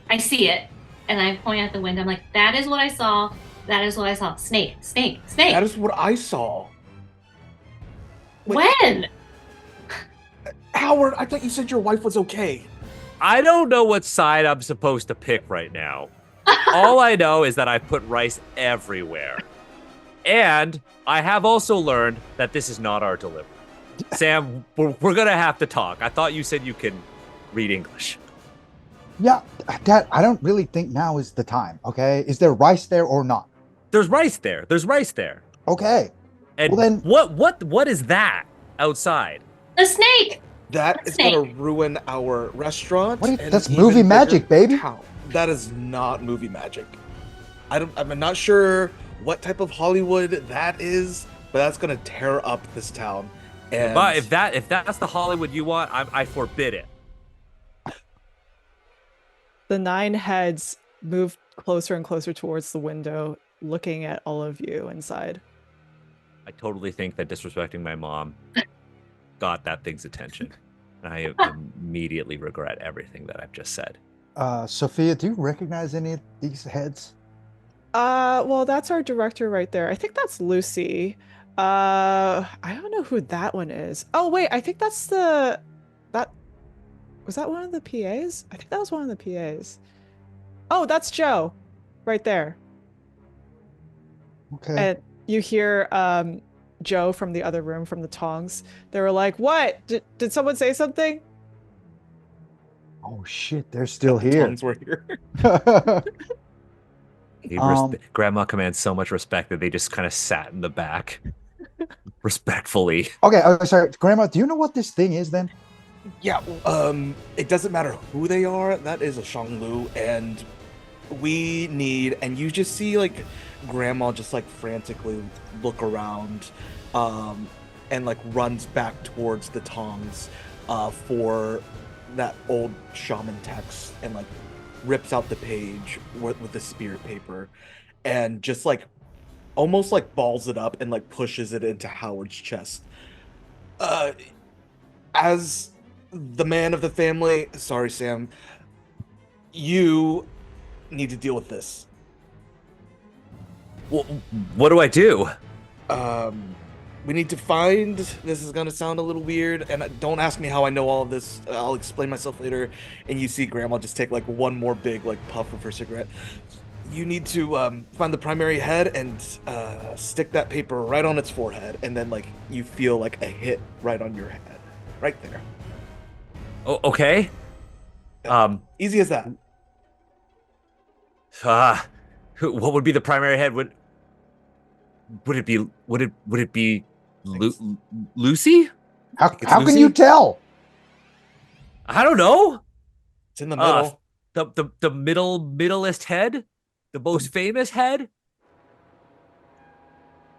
I see it, and I point at the window. I'm like, "That is what I saw. That is what I saw. Snake, snake, snake." That is what I saw. Wait, When? Howard, I thought you said your wife was okay. I don't know what side I'm supposed to pick right now. All I know is that I put rice everywhere. And I have also learned that this is not our delivery. Sam, we're going to have to talk. I thought you said you can read English. Yeah, Dad, I don't really think now is the time, okay? Is there rice there or not? There's rice there. There's rice there. Okay. And Well, then- what is that outside? The snake. That is Snake. going to ruin our restaurant. What? and That's even movie bigger magic, baby. town. That is not movie magic. I'm not sure what type of Hollywood that is, but that's going to tear up this town. And But if that's the Hollywood you want, I forbid it. The 9 heads move closer and closer towards the window, looking at all of you inside. I totally think that disrespecting my mom got that thing's attention. And I immediately regret everything that I've just said. Sophia, do you recognize any of these heads? Well, that's our director right there. I think that's Lucy. I don't know who that one is. Oh, wait, I think that's was that one of the PAs? I think that was one of the PAs. Oh, that's Joe right there. Okay. And you hear Joe from the other room from the tongs. They were like, "What? Did someone say something?" Oh shit, they're still the here. tongues were here. Grandma commands so much respect that they just kind of sat in the back respectfully. Okay, sorry, Grandma, do you know what this thing is then? Yeah, it doesn't matter who they are. That is a Shanglu, and we need. And you just see like Grandma just like frantically look around, and like runs back towards the tongs, for that old shaman text, and like rips out the page with the spirit paper, and just like almost like balls it up and like pushes it into Howard's chest. As the man of the family, sorry, Sam, you need to deal with this. Well, what do I do? We need to find. This is gonna sound a little weird, and don't ask me how I know all of this. I'll explain myself later. And you see Grandma just take like one more big like puff of her cigarette. You need to find the primary head and stick that paper right on its forehead, and then like you feel like a hit right on your head, right there. Oh, okay. Easy as that. What would be the primary head? Would it be Lucy? How It's can Lucy? you tell? I don't know. It's in the middle. The middleest head, the most famous head.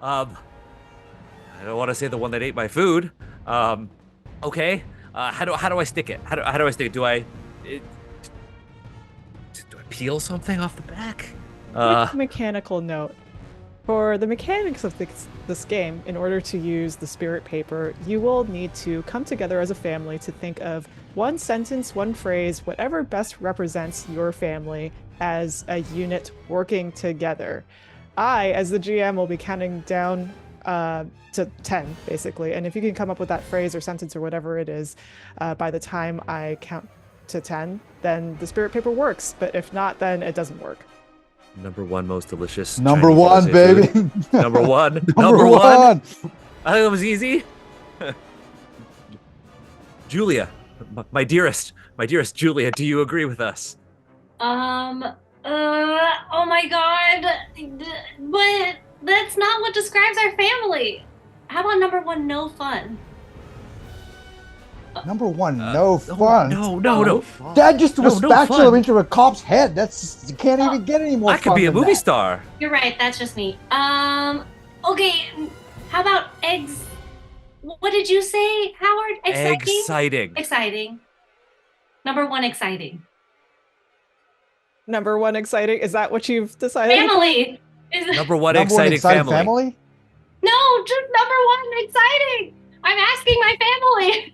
I don't want to say the one that ate my food. Okay. How do I stick it? How do I stick it? Do I peel something off the back? Quick mechanical note. For the mechanics of this game, in order to use the spirit paper, you will need to come together as a family to think of one sentence, one phrase, whatever best represents your family as a unit working together. I, as the GM, will be counting down to 10, basically. And if you can come up with that phrase or sentence or whatever it is by the time I count to 10, then the spirit paper works. But if not, then it doesn't work. Number one most delicious. Number Chinese one, USA baby. food. Number one. Number one. I think it was easy. Julia, my dearest Julia, do you agree with us? Oh my god. But That's not what describes our family. How about number one, no fun? Number one, no fun. No. Fuck. Dad just threw a No spatula fun. into a cop's head. That's you can't even get any more I fun could be a than movie that. star. You're right, that's just me. Okay, how about eggs? What did you say, Howard? Exciting. Exciting. Number one, exciting. Number one, exciting. Is that what you've decided? Family. Number one, Number one, exciting exciting family. No, just number one, exciting. I'm asking my family.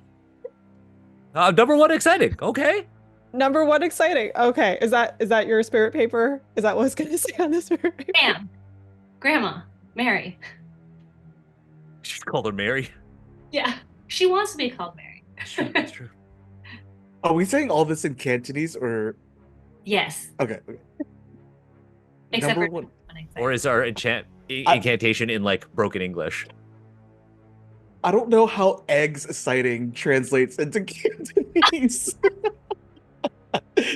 Number one, exciting. Okay. Number one, exciting. Okay, is that your spirit paper? Is that what it's gonna say on the spirit paper? Sam, Grandma, Mary. She called her Mary. Yeah, she wants to be called Mary. That's true. Are we saying all this in Cantonese or? Yes, Okay. except Number for one. number one, exciting. Or is our incantation in like broken English? I don't know how eggs exciting translates into Cantonese.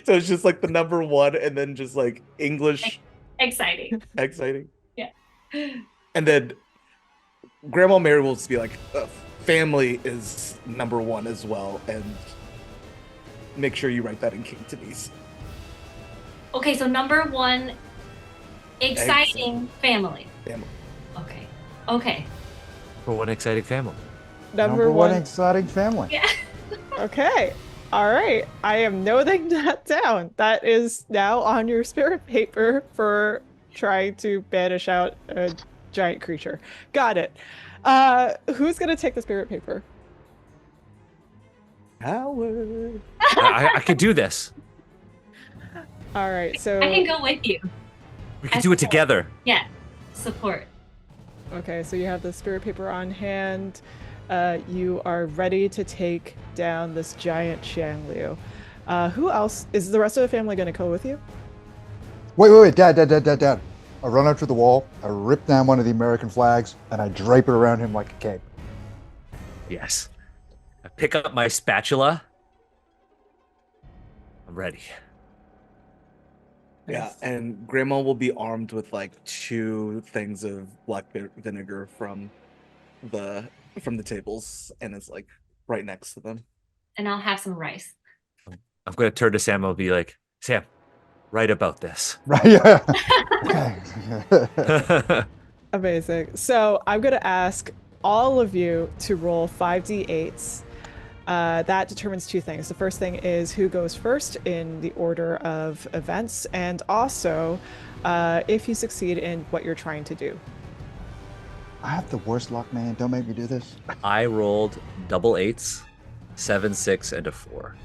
So it's just like the number one and then just like English Exciting. exciting. Yeah. And then Grandma Mary will just be like, family is number one as well. And make sure you write that in Cantonese. Okay, so number one, exciting family. Family. Okay. For one exciting family. Number one. exciting family. Yeah. Okay. All right. I am noting that down. That is now on your spirit paper for trying to banish out a giant creature. Got it. Who's gonna take the spirit paper? Howard. I could do this. All right. So I can go with you. We could do it together. Yeah. Support. okay. So you have the spirit paper on hand. You are ready to take down this giant Xiangliu. Who else is the rest of the family going to go with you? Wait, Dad. I run up to the wall, I rip down one of the American flags, and I drape it around him like a cape. Yes. I pick up my spatula. I'm ready. Yeah, and Grandma will be armed with like 2 things of black vinegar from the tables, and it's like right next to them. And I'll have some rice. I'm going to turn to Sam and be like, Sam, write about this. Right? Yeah. Okay. Amazing. So I'm going to ask all of you to roll 5d8s. That determines 2 things. The first thing is who goes first in the order of events, and also if you succeed in what you're trying to do. I have the worst luck, man. Don't make me do this. I rolled double 8s, 7, 6, and a 4.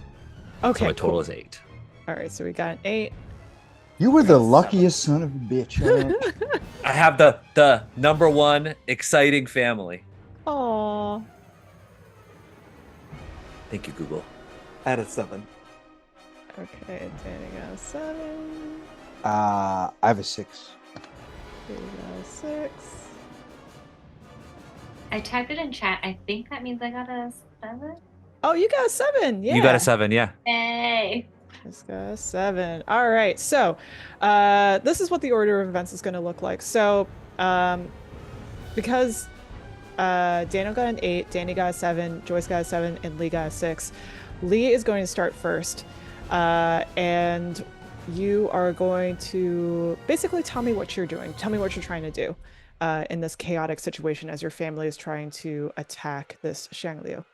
Okay. So my total cool. is 8. All right. So we got an 8. You were the luckiest son of a bitch. I have the number one exciting family. Aww. Thank you, Google. At a 7. Okay. Danny got a 7. I have a 6. You got a 6. I typed it in chat. I think that means I got a 7. Oh, you got a 7. Yeah. You got a 7, yeah. Hey. Just got a 7. All right. So this is what the order of events is going to look like. So because Daniel got an 8, Danny got a 7, Joyce got a 7, and Lee got a 6, Lee is going to start first. And you are going to basically tell me what you're doing. Tell me what you're trying to do in this chaotic situation as your family is trying to attack this Xiangliu.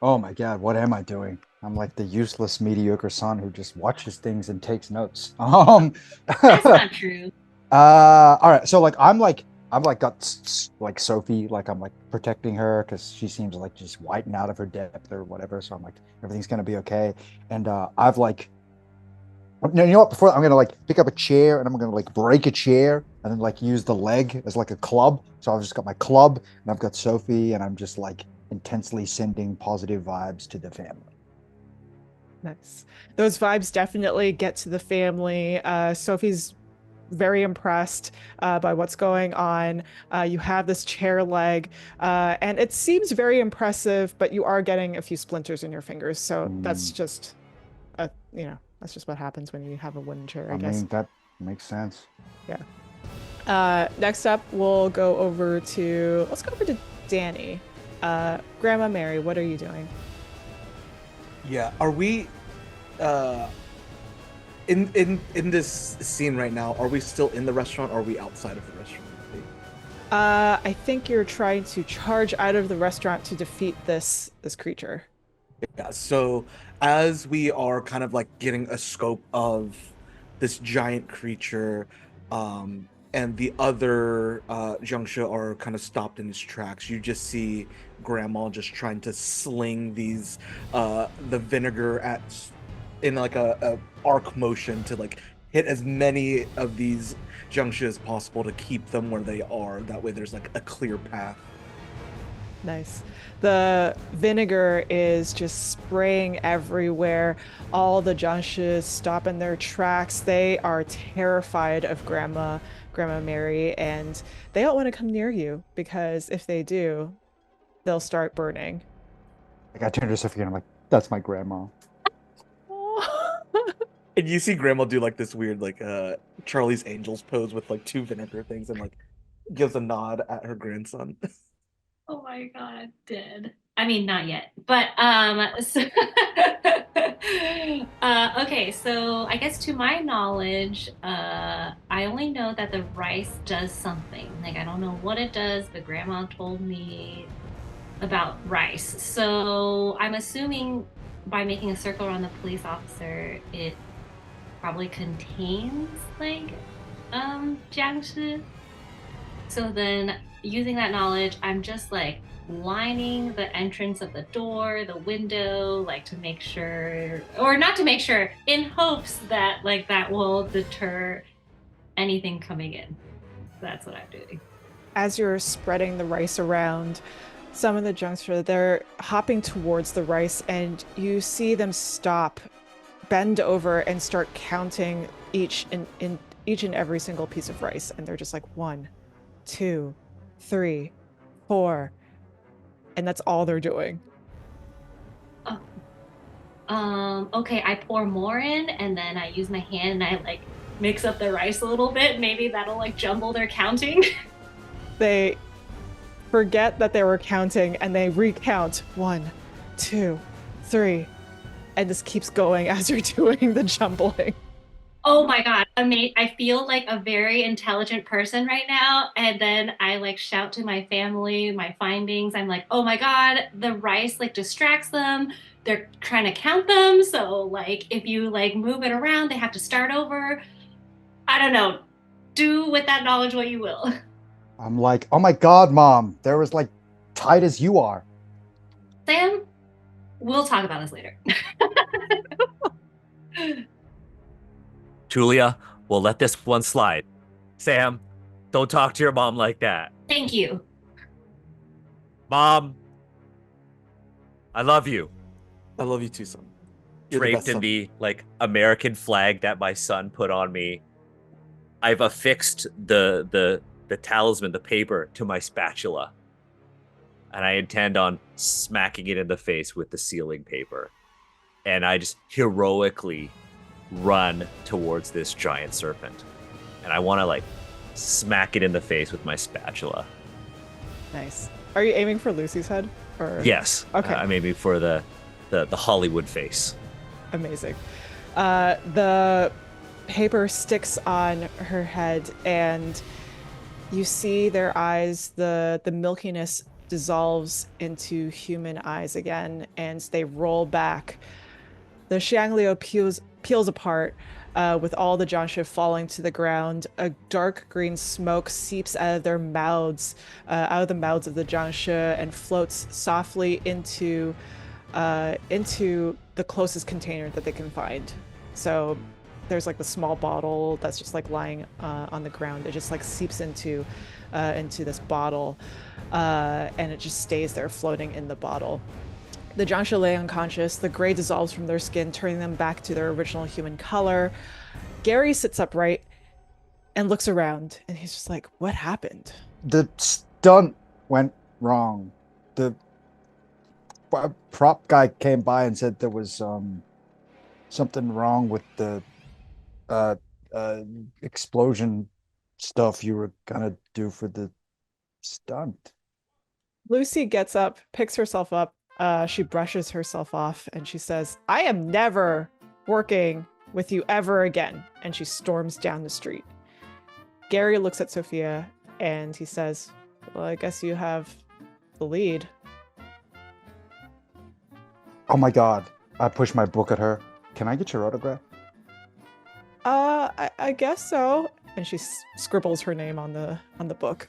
Oh my God, what am I doing? I'm like the useless, mediocre son who just watches things and takes notes. That's not true. All right. So I'm got like Sophie, like I'm like protecting her because she seems like just whiting out of her depth or whatever. So I'm like, everything's gonna be okay. And I've like, no, you know what? Before I'm gonna like pick up a chair and I'm gonna like break a chair and then like use the leg as like a club. So I've just got my club and I've got Sophie and I'm just like intensely sending positive vibes to the family. Nice. Those vibes definitely get to the family. Sophie's very impressed by what's going on. You have this chair leg, and it seems very impressive, but you are getting a few splinters in your fingers. So that's just, that's just what happens when you have a wooden chair, I guess. Mean, that makes sense. Next up, we'll go over to Danny. Grandma Mary, what are you doing? Yeah. Are we uh in this scene right now? Are we still in the restaurant or are we outside of the restaurant? I think you're trying to charge out of the restaurant to defeat this creature. Yeah, so as we are kind of like getting a scope of this giant creature, and the other Jiangshi are kind of stopped in his tracks, you just see Grandma just trying to sling these the vinegar in like a arc motion to like hit as many of these Jiangshi as possible to keep them where they are. That way there's like a clear path. Nice. The vinegar is just spraying everywhere. All the Jiangshi stop in their tracks. They are terrified of Grandma Mary, and they don't want to come near you because if they do, they'll start burning. Like I turned to Sophia and I'm like, that's my grandma. And you see Grandma do like this weird like Charlie's Angels pose with like two vinegar things and like gives a nod at her grandson. Oh my god, dead. I mean, not yet, but so okay, so I guess to my knowledge, I only know that the rice does something. Like I don't know what it does, but Grandma told me about rice. So I'm assuming by making a circle around the police officer, it probably contains like Jiangshi. So then using that knowledge, I'm just like lining the entrance of the door, the window, like to make sure, or not to make sure, in hopes that like that will deter anything coming in. That's what I'm doing. As you're spreading the rice around, some of the Jiangshi, they're hopping towards the rice, and you see them stop, bend over, and start counting in each and every single piece of rice. And they're just like 1, 2, 3, 4. And that's all they're doing. Oh. Okay, I pour more in and then I use my hand and I like mix up the rice a little bit. Maybe that'll like jumble their counting. They forget that they were counting and they recount 1, 2, 3. And this keeps going as you're doing the jumbling. Oh my god, I feel like a very intelligent person right now. And then I like shout to my family, my findings. I'm like, oh my god, the rice like distracts them. They're trying to count them. So like if you like move it around, they have to start over. I don't know. Do with that knowledge what you will. I'm like, oh my God, Mom, they're as like tight as you are. Sam, we'll talk about this later. Julia, we'll let this one slide. Sam, don't talk to your mom like that. Thank you. Mom, I love you. I love you too, son. You're the Draped best in son. the like American flag that my son put on me. I've affixed the talisman, the paper, to my spatula. And I intend on smacking it in the face with the sealing paper. And I just heroically run towards this giant serpent. And I want to like smack it in the face with my spatula. Nice. Are you aiming for Lucy's head? Or Yes. Okay. I'm aiming for the Hollywood face. Amazing. The paper sticks on her head, and you see their eyes. The milkiness dissolves into human eyes again, and they roll back. The Xiangliu peels apart, with all the Jiangshi falling to the ground. A dark green smoke seeps out of their mouths, out of the mouths of the Jiangshi, and floats softly into the closest container that they can find. So there's like the small bottle that's just like lying on the ground. It just like seeps into this bottle, and it just stays there floating in the bottle. The Jiangshi lay unconscious. The gray dissolves from their skin, turning them back to their original human color. Gary sits upright and looks around, and he's just like, "What happened?" The stunt went wrong. The prop guy came by and said there was something wrong with the uh, explosion stuff you were gonna do for the stunt. Lucy gets up, picks herself up. She brushes herself off and she says, I am never working with you ever again. And she storms down the street. Gary looks at Sophia and he says, well, I guess you have the lead. Oh my God. I push my book at her. Can I get your autograph? I guess so. And she scribbles her name on the book.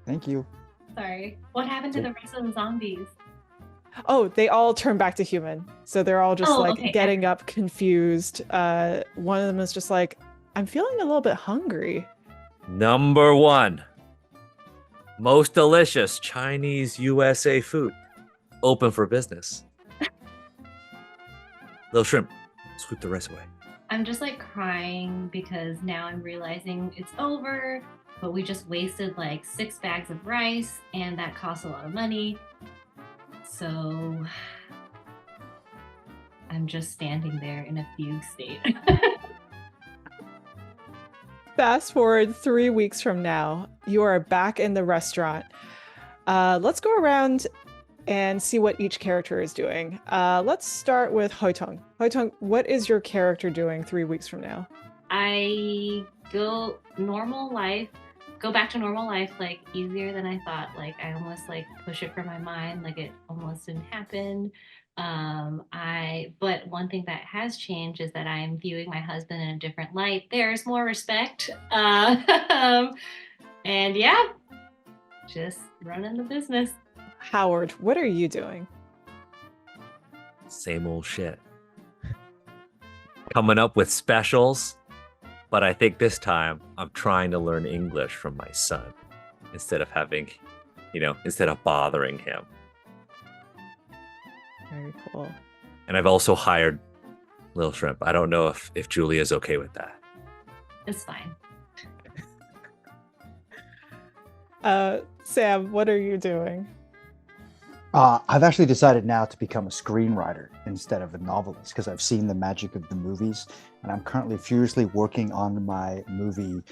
Thank you. Sorry. What happened to the rest of the zombies? Oh, they all turn back to human. So they're all just okay. getting up confused. One of them is just like, I'm feeling a little bit hungry. Number 1. Most delicious Chinese USA food. Open for business. Little shrimp. Sweep the rice away. I'm just like crying because now I'm realizing it's over, but we just wasted like 6 bags of rice and that costs a lot of money. So I'm just standing there in a fugue state. Fast forward 3 weeks from now, you are back in the restaurant. Let's go around and see what each character is doing. Let's start with Hoitong. Hoitong, what is your character doing 3 weeks from now? I go back to normal life, like easier than I thought. Like I almost like push it from my mind, like it almost didn't happen. But one thing that has changed is that I'm viewing my husband in a different light. There's more respect. And yeah, just running the business. Howard, what are you doing? Same old shit. Coming up with specials, but I think this time I'm trying to learn English from my son instead of bothering him. Very cool. And I've also hired Lil Shrimp. I don't know if Julia's okay with that. It's fine. Sam, what are you doing? I've actually decided now to become a screenwriter instead of a novelist because I've seen the magic of the movies, and I'm currently furiously working on my movie,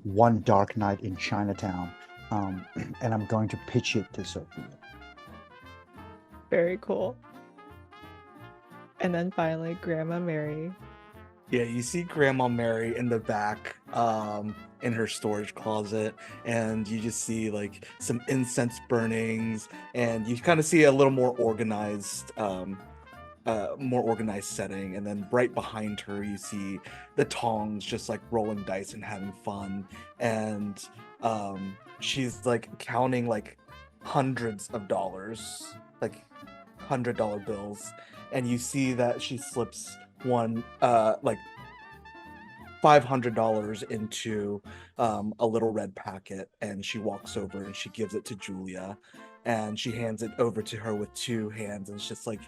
One Dark Night in Chinatown, and I'm going to pitch it to Sophia. Very cool. And then finally, Grandma Mary. Yeah, you see Grandma Mary in the back, in her storage closet, and you just see like some incense burnings, and you kind of see a little more organized setting. And then right behind her, you see the Tongs just like rolling dice and having fun, and she's like counting like hundreds of dollars, like $100 bills, and you see that she slips one like $500 into a little red packet, and she walks over and she gives it to Julia, and she hands it over to her with 2 hands, and it's just like,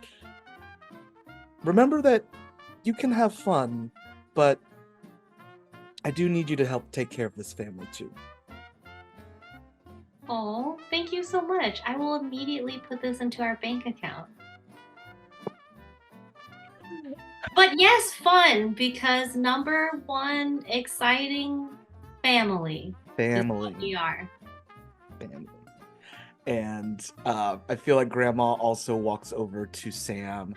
remember that you can have fun, but I do need you to help take care of this family too. Oh, thank you so much. I will immediately put this into our bank account. But yes, fun, because number 1, exciting family. Is what we are. Family. And I feel like Grandma also walks over to Sam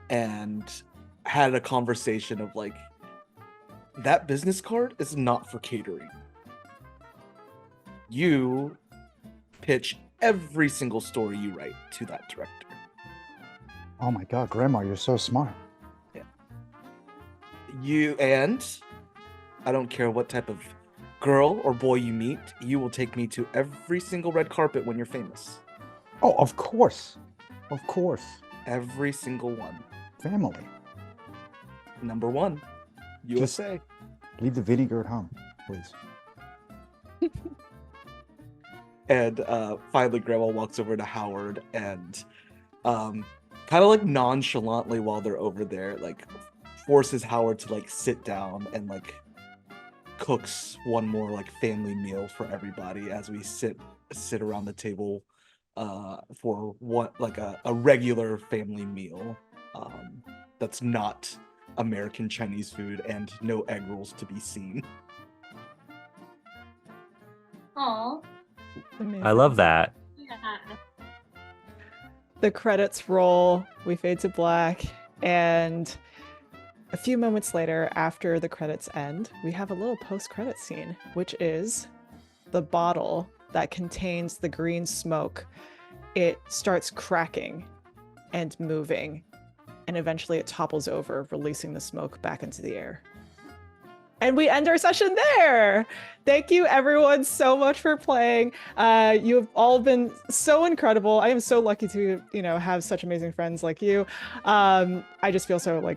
and had a conversation of like, that business card is not for catering. You pitch every single story you write to that director. Oh my God, Grandma, you're so smart. And I don't care what type of girl or boy you meet, you will take me to every single red carpet when you're famous. Oh, of course. Of course. Every single one. Family. Number 1, USA. Just leave the vinegar at home, please. And finally, Grandma walks over to Howard and kind of like nonchalantly while they're over there, like forces Howard to like sit down and like cooks one more like family meal for everybody as we sit around the table for what like a regular family meal that's not American Chinese food, and no egg rolls to be seen. Oh, Amazing. I love that. yeah. The credits roll, we fade to black, and a few moments later, after the credits end, we have a little post-credit scene, which is the bottle that contains the green smoke. It starts cracking and moving, and eventually it topples over, releasing the smoke back into the air. And we end our session there. Thank you everyone so much for playing. You have all been so incredible. I am so lucky to, have such amazing friends like you. I just feel so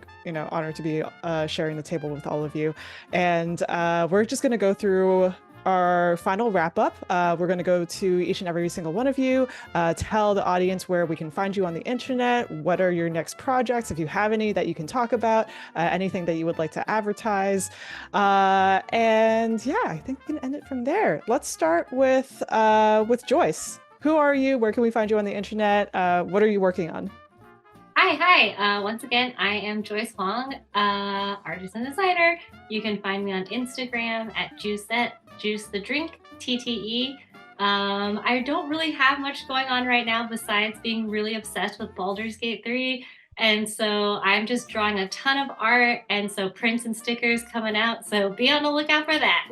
honored to be sharing the table with all of you. And we're just gonna go through our final wrap up. We're going to go to each and every single one of you, tell the audience where we can find you on the internet, what are your next projects, if you have any that you can talk about, anything that you would like to advertise. And yeah, I think we can end it from there. Let's start with Joyce. Who are you? Where can we find you on the internet? What are you working on? Hi. Once again, I am Joyce Wong, artist and designer. You can find me on Instagram at Juice the Drink, TTE. I don't really have much going on right now besides being really obsessed with Baldur's Gate 3. And so I'm just drawing a ton of art, and so prints and stickers coming out. So be on the lookout for that.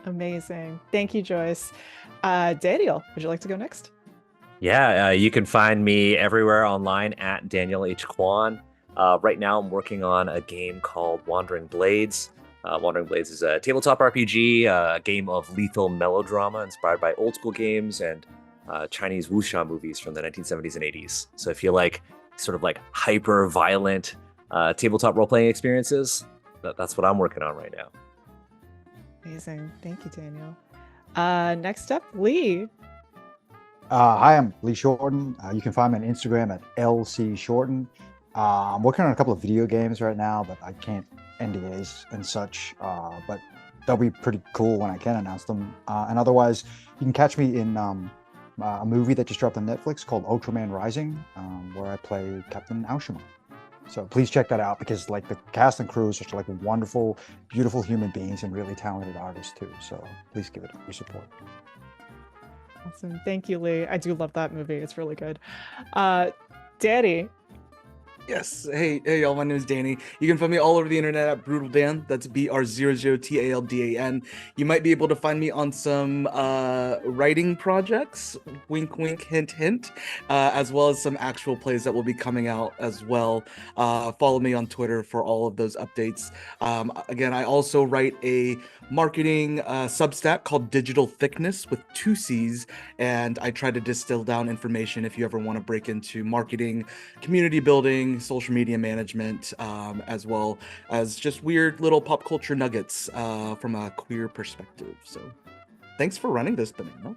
Amazing. Thank you, Joyce. Daniel, would you like to go next? Yeah, you can find me everywhere online at Daniel H. Kwan. Right now, I'm working on a game called Wandering Blades. Wandering Blades is a tabletop RPG, a game of lethal melodrama inspired by old school games and Chinese wuxia movies from the 1970s and 80s. So if you like sort of like hyper violent tabletop role playing experiences, that's what I'm working on right now. Amazing. Thank you, Daniel. Next up, Lee. Hi, I'm Lee Shorten. You can find me on Instagram at LC Shorten. I'm working on a couple of video games right now, but I can't NDAs and such. But they'll be pretty cool when I can announce them. And otherwise, you can catch me in a movie that just dropped on Netflix called Ultraman Rising, where I play Captain Aoshima. So please check that out because the cast and crew is such wonderful, beautiful human beings and really talented artists too. So please give it your support. Awesome. Thank you, Lee. I do love that movie. It's really good. Danny. Yes. Hey, y'all. My name is Danny. You can find me all over the internet at Brutal Dan. That's BR00TALDAN. You might be able to find me on some writing projects, wink, wink, hint, hint, as well as some actual plays that will be coming out as well. Follow me on Twitter for all of those updates. Again, I also write a marketing Substack called Digital Thickness with 2 C's, and I try to distill down information if you ever want to break into marketing, community building, social media management, as well as just weird little pop culture nuggets from a queer perspective. So thanks for running this, Banana.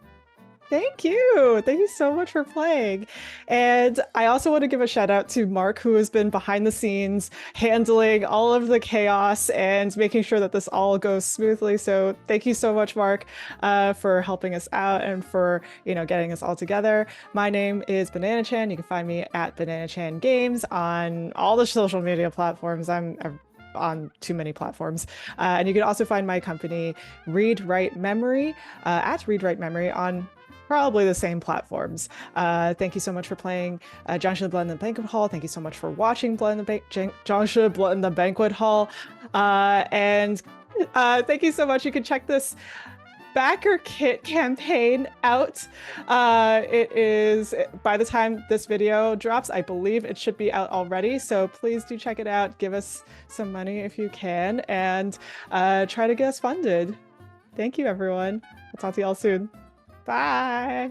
Thank you. Thank you so much for playing. And I also want to give a shout out to Mark, who has been behind the scenes handling all of the chaos and making sure that this all goes smoothly. So thank you so much, Mark, for helping us out and for, getting us all together. My name is Banana Chan. You can find me at Banana Chan Games on all the social media platforms. I'm on too many platforms. And you can also find my company, Read Write Memory, at Read Write Memory on probably the same platforms. Thank you so much for playing Jiangshi Blood in the Banquet Hall. Thank you so much for watching Jiangshi Blood in the Banquet Hall. And thank you so much. You can check this backer kit campaign out. It is, by the time this video drops, I believe it should be out already. So please do check it out. Give us some money if you can, and try to get us funded. Thank you, everyone. I'll talk to y'all soon. Bye.